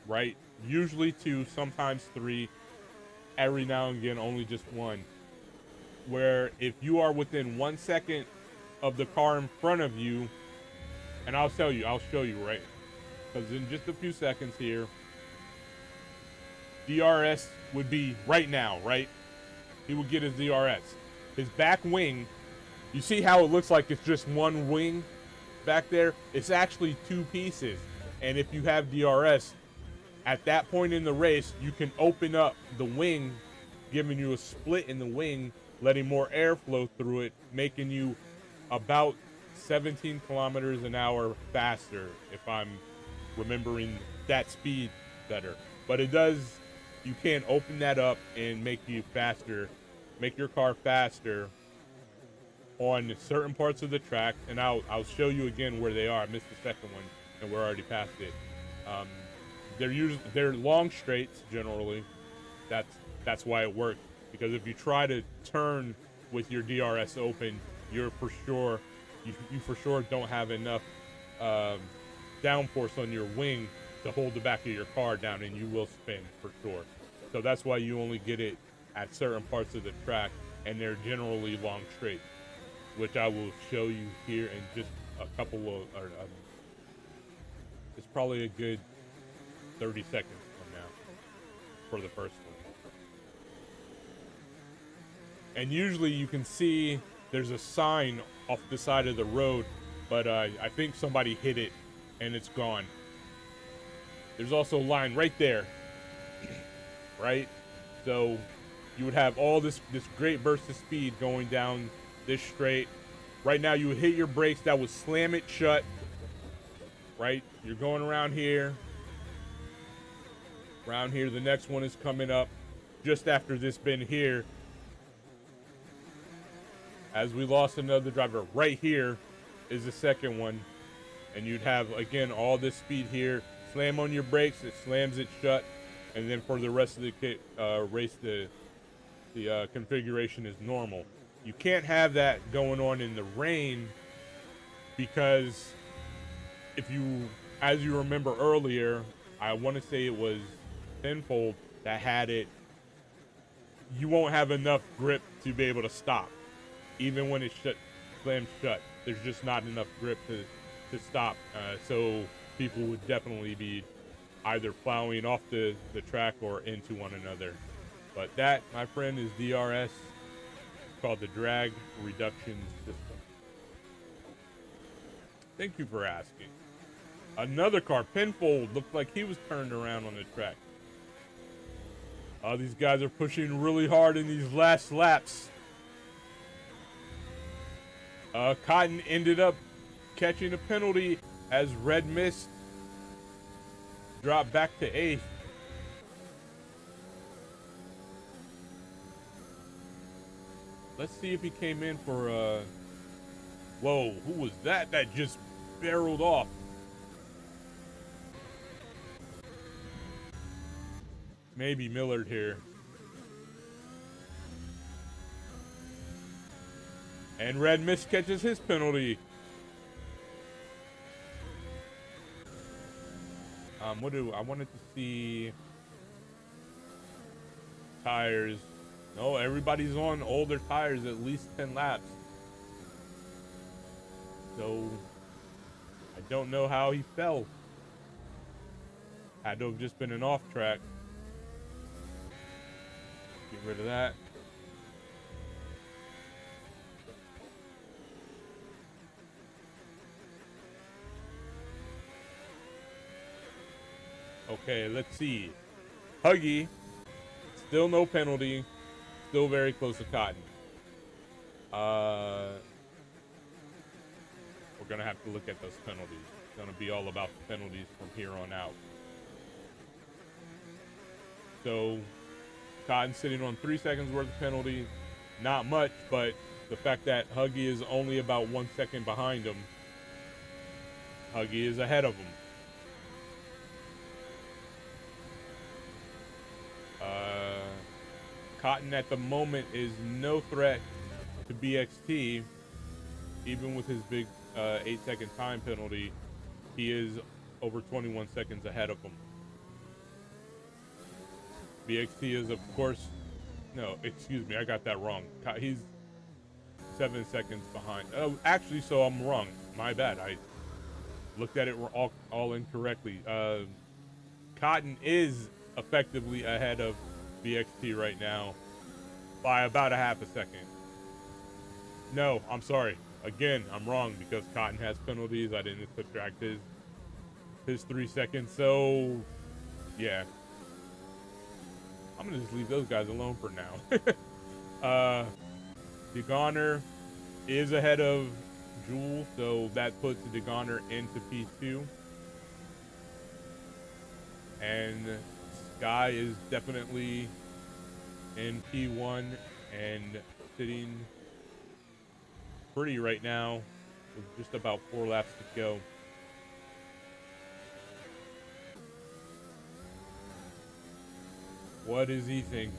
right? Usually 2, sometimes 3. Every now and again, only just 1. Where if you are within 1 second of the car in front of you, and I'll show you, right? Because in just a few seconds here, DRS would be right now, right? He would get his DRS. His back wing, you see how it looks like it's just one wing back there? It's actually 2 pieces. And if you have DRS, at that point in the race, you can open up the wing, giving you a split in the wing, letting more air flow through it, making you about 17 kilometers an hour faster, if I'm remembering that speed better. But it does, you can open that up and make you faster, make your car faster on certain parts of the track. And I'll show you again where they are. I missed the second one, and we're already past it. They're long straights generally. That's why it worked. Because if you try to turn with your DRS open, you're for sure you for sure don't have enough downforce on your wing to hold the back of your car down, and you will spin for sure. So that's why you only get it at certain parts of the track, and they're generally long straights, which I will show you here in just a couple of. It's probably a good 30 seconds from now for the first one. And usually you can see there's a sign off the side of the road, but I think somebody hit it and it's gone. There's also a line right there, right? So you would have all this great burst of speed going down this straight. Right now you would hit your brakes, that would slam it shut, right? You're going around here. Around here, the next one is coming up just after this bend here. As we lost another driver, right here is the second one. And you'd have, again, all this speed here. Slam on your brakes, it slams it shut. And then for the rest of the race, the configuration is normal. You can't have that going on in the rain, because if you, as you remember earlier, I want to say it was Pinfold that had it, you won't have enough grip to be able to stop. Even when it's slammed shut, there's just not enough grip to stop. So people would definitely be either plowing off the track or into one another. But that, my friend, is DRS. It's called the drag reduction system. Thank you for asking. Another car, Pinfold, looked like he was turned around on the track. These guys are pushing really hard in these last laps. Cotton ended up catching a penalty as Red Mist dropped back to 8th. Let's see if he came in for whoa, who was that just barreled off? Maybe Millard here. And Red Mist catches his penalty. What do I wanted to see? Tires. No, everybody's on older tires, at least 10 laps. So I don't know how he fell. Had to have just been an off track. Get rid of that. Okay, let's see. Huggy, still no penalty. Still very close to Cotton. We're gonna have to look at those penalties. It's gonna be all about the penalties from here on out. So, Cotton sitting on 3 seconds worth of penalty. Not much, but the fact that Huggy is only about 1 second behind him. Huggy is ahead of him. Cotton at the moment is no threat to BXT, even with his big 8-second time penalty. He is over 21 seconds ahead of him. BXT is, of course, no, excuse me, I got that wrong. He's 7 seconds behind. Oh, actually, so I'm wrong. My bad. I looked at it all incorrectly. Cotton is effectively ahead of BXT right now by about a half a second. No, I'm sorry. Again, I'm wrong because Cotton has penalties. I didn't subtract his 3 seconds. So, yeah. I'm going to just leave those guys alone for now. DeGoner is ahead of Jewel, so that puts DeGoner into P2. And Sky is definitely in P1 and sitting pretty right now with just about 4 laps to go. What is he thinking?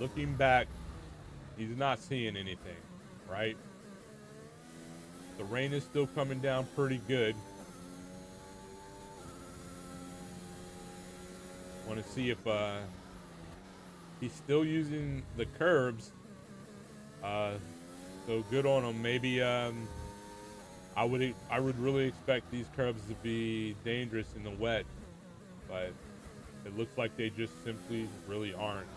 Looking back, he's not seeing anything, right? The rain is still coming down pretty good. Want to see if he's still using the curbs. So good on him. Maybe I would really expect these curbs to be dangerous in the wet, but it looks like they just simply really aren't.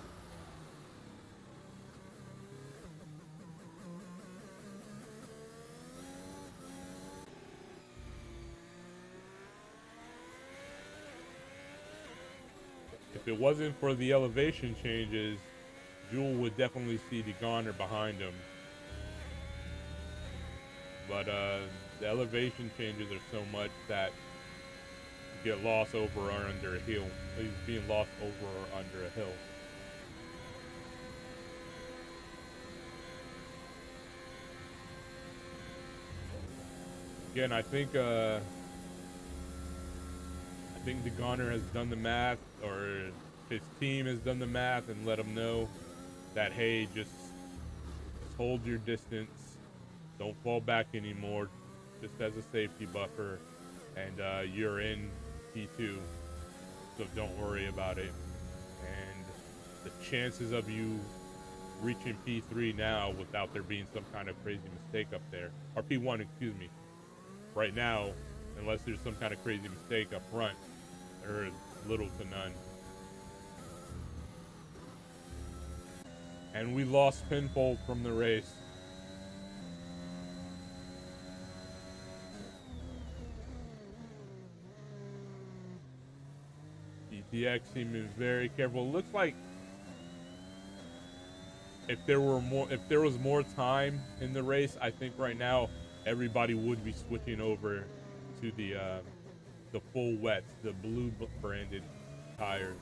If it wasn't for the elevation changes, Jewel would definitely see DeGoner behind him. But the elevation changes are so much that you get lost over or under a hill. He's being lost over or under a hill. Again, I think DeGoner has done the math, or his team has done the math and let him know that, hey, just hold your distance. Don't fall back anymore, just as a safety buffer. And you're in P2, so don't worry about it. And the chances of you reaching P3 now without there being some kind of crazy mistake up there, or P1, excuse me, right now, unless there's some kind of crazy mistake up front, there is little to none. And we lost Pinfold from the race. DX seeming very careful. It looks like if there was more time in the race, I think right now everybody would be switching over to the full wets, the blue branded tires.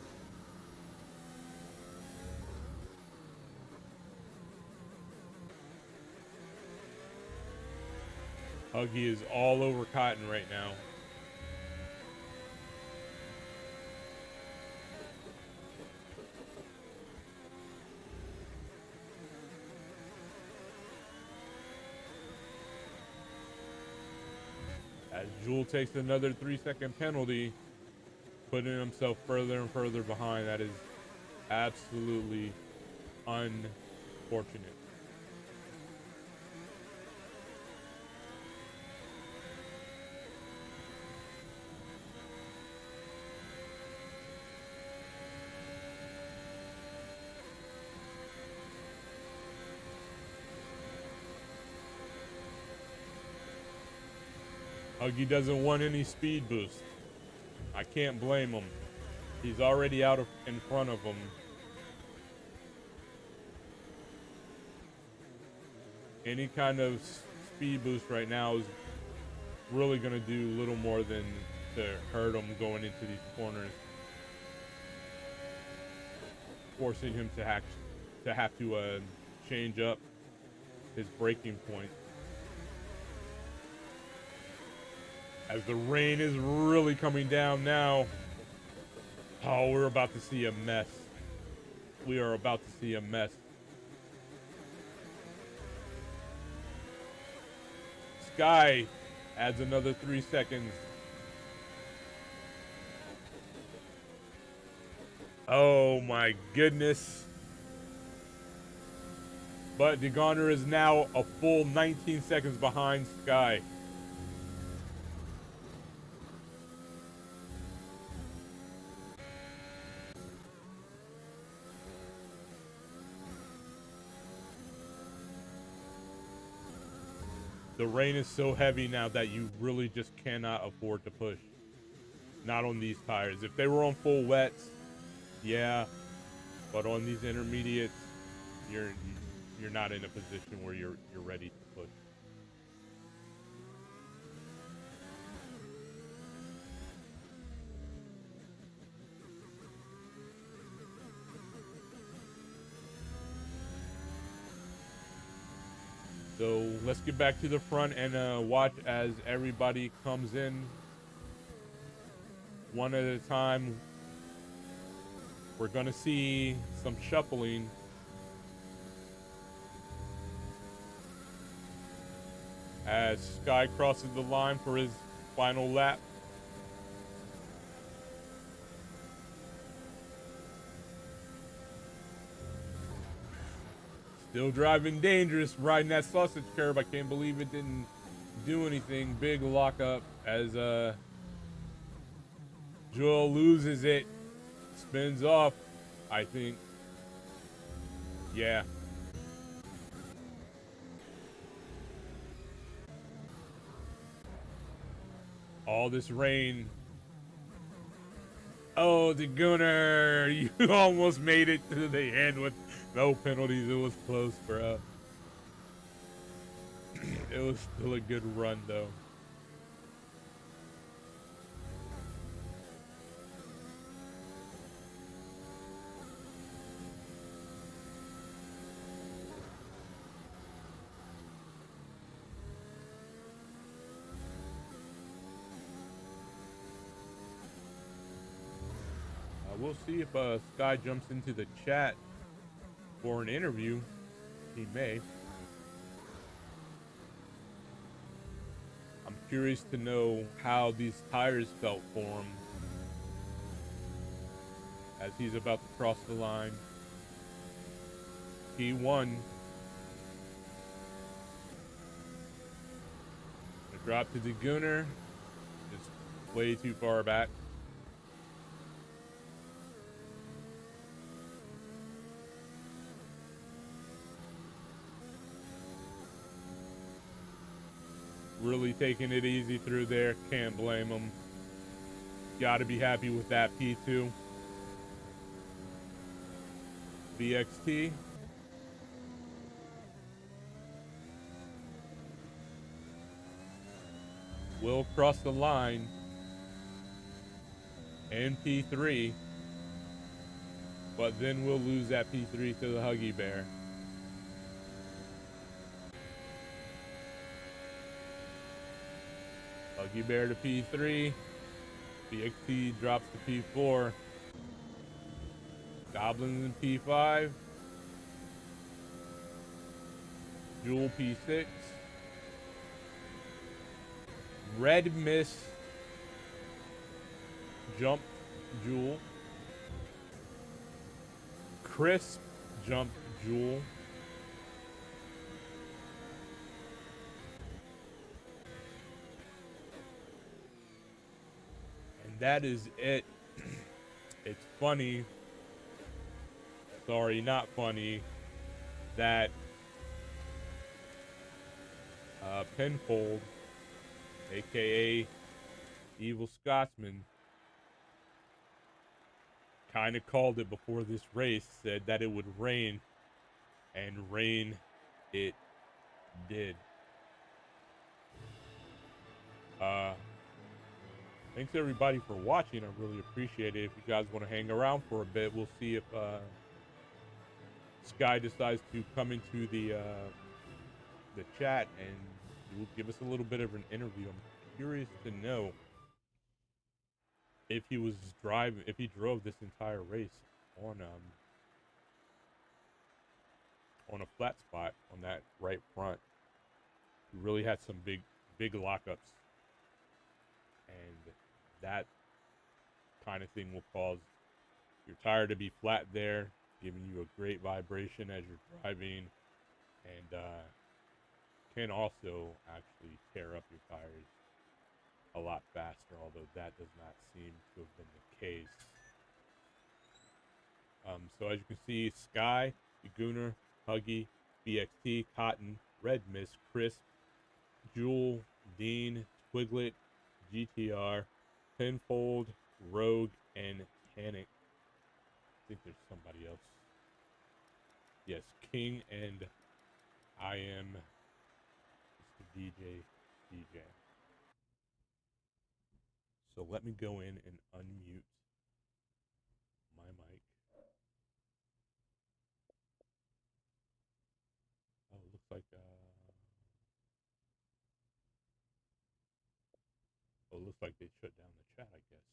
Huggy is all over Cotton right now. As Jewel takes another 3-second penalty, putting himself further and further behind. That is absolutely unfortunate. Huggy doesn't want any speed boost. I can't blame him. He's already out in front of him. Any kind of speed boost right now is really going to do little more than to hurt him going into these corners, forcing him to have to change up his braking point. As the rain is really coming down now. Oh, we're about to see a mess. We are about to see a mess. Sky adds another 3 seconds. Oh my goodness. But DeGoner is now a full 19 seconds behind Sky. The rain is so heavy now that you really just cannot afford to push. Not on these tires. If they were on full wets, yeah. But on these intermediates, you're not in a position where you're ready to push. So let's get back to the front and watch as everybody comes in one at a time. We're gonna see some shuffling. As Sky crosses the line for his final lap. Still driving dangerous, riding that sausage curb. I can't believe it didn't do anything. Big lockup as Joel loses it. Spins off, I think. Yeah. All this rain. Oh, the Gunner, you almost made it to the end with no penalties. It was close, bro. It was still a good run, though. We'll see if Sky jumps into the chat for an interview. He may. I'm curious to know how these tires felt for him as he's about to cross the line. P1. The drop to the Gunner is way too far back. Really taking it easy through there. Can't blame him. Got to be happy with that P2. BXT. Will cross the line in P3, but then we'll lose that P3 to the Huggy Bear. Huggy Bear to P3. BXT drops to P4. Goblins in P5. Jewel P6. Red Mist jumped Jewel. Crisp jumped Jewel. And that is it. It's funny. Sorry, not funny. That Penfold, aka Evil Scotsman, kind of called it before this race, said that it would rain, and rain it did. Thanks everybody for watching. I really appreciate it. If you guys want to hang around for a bit, we'll see if Sky decides to come into the chat and will give us a little bit of an interview. I'm curious to know if he was driving, if he drove this entire race on a flat spot on that right front. He really had some big lockups, and that kind of thing will cause your tire to be flat there, giving you a great vibration as you're driving, and can also actually tear up your tires a lot faster, although that does not seem to have been the case. So as you can see, Sky, Gunner, Huggy, BXT, Cotton, Red Mist, Crisp, Jewel, Dean, Twiglet, GTR, Penfold, Rogue, and Tannic. I think there's somebody else. Yes, King, and I am Mr. DJ. So let me go in and unmute my mic. Oh, it looks like it looks like they shut down the chat, I guess.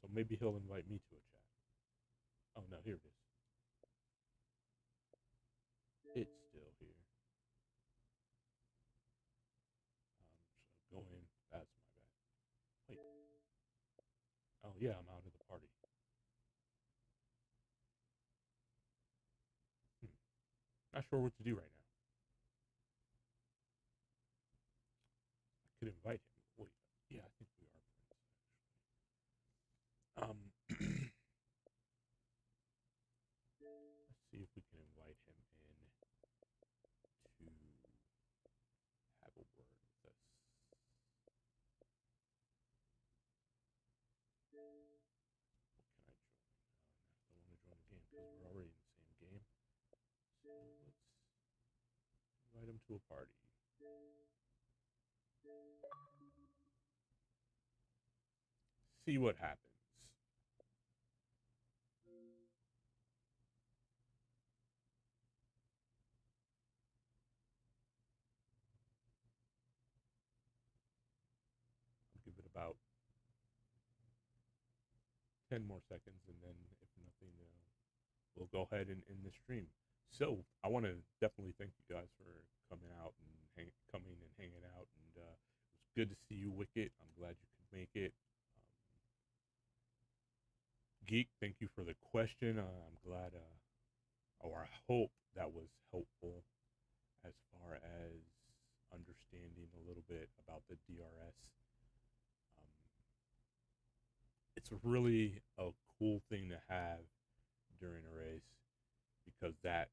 So maybe he'll invite me to a chat. Oh no, here it is. It's still here. So go in. That's my bad. Wait. Oh yeah, I'm out of the party. Not sure what to do right now. I could invite him. Wait. Yeah, I think we are friends. Let's see if we can invite him in to have a word with us. What can I join? I don't want to join the game because we're already in the same game. So let's invite him to a party. See what happens. I'll give it about 10 more seconds, and then if nothing, we'll go ahead and end the stream. So I want to definitely thank you guys for coming out and coming and hanging out, and it was good to see you, Wicket. I'm glad you could make it. Geek, thank you for the question. I'm glad, or I hope that was helpful as far as understanding a little bit about the DRS. It's really a cool thing to have during a race because that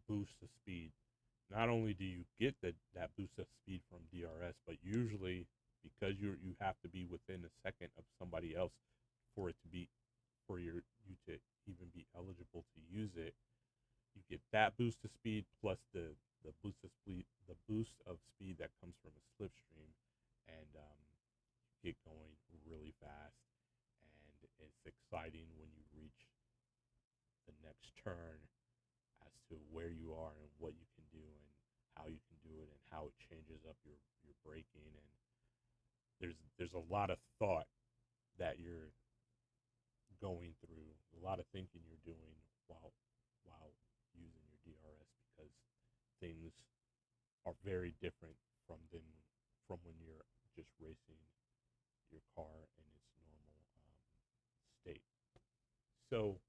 boost of speed. Not only do you get that boost of speed from DRS, but usually because you have to be within a second of somebody else for it to be for you to even be eligible to use it. You get that boost of speed plus the boost of speed that comes from a slipstream, and you get going really fast. And it's exciting when you reach the next turn as to where you are and what you can do and how you can do it and how it changes up your braking. And there's a lot of thought that you're going through, a lot of thinking you're doing while using your DRS, because things are very different from when you're just racing your car in its normal state. So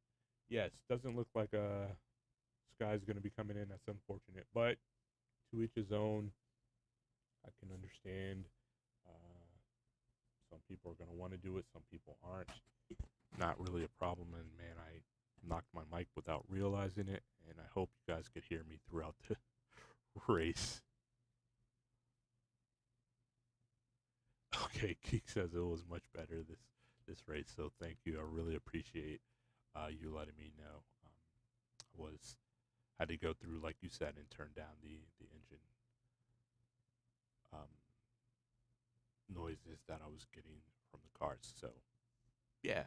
yes, doesn't look like Sky's going to be coming in. That's unfortunate, but to each his own. I can understand. Some people are going to want to do it. Some people aren't. Not really a problem. And man, I knocked my mic without realizing it. And I hope you guys could hear me throughout the race. Okay, Geek says it was much better this race. So thank you. I really appreciate you letting me know. I was had to go through, like you said, and turn down the engine um, noises that I was getting from the cars. So yeah,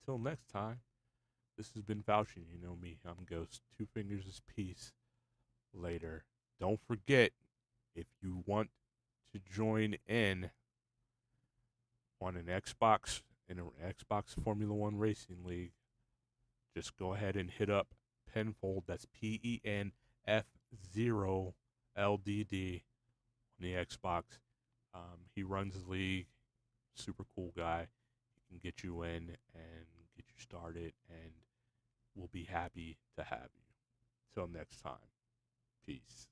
till next time. This has been Fauci. You know me. I'm Ghost. Two fingers is peace. Later. Don't forget, if you want to join in on an Xbox in an Xbox Formula One Racing League, just go ahead and hit up Penfold. That's PENF0LDD on the Xbox. He runs the league. Super cool guy. He can get you in and get you started, and we'll be happy to have you. Till next time. Peace.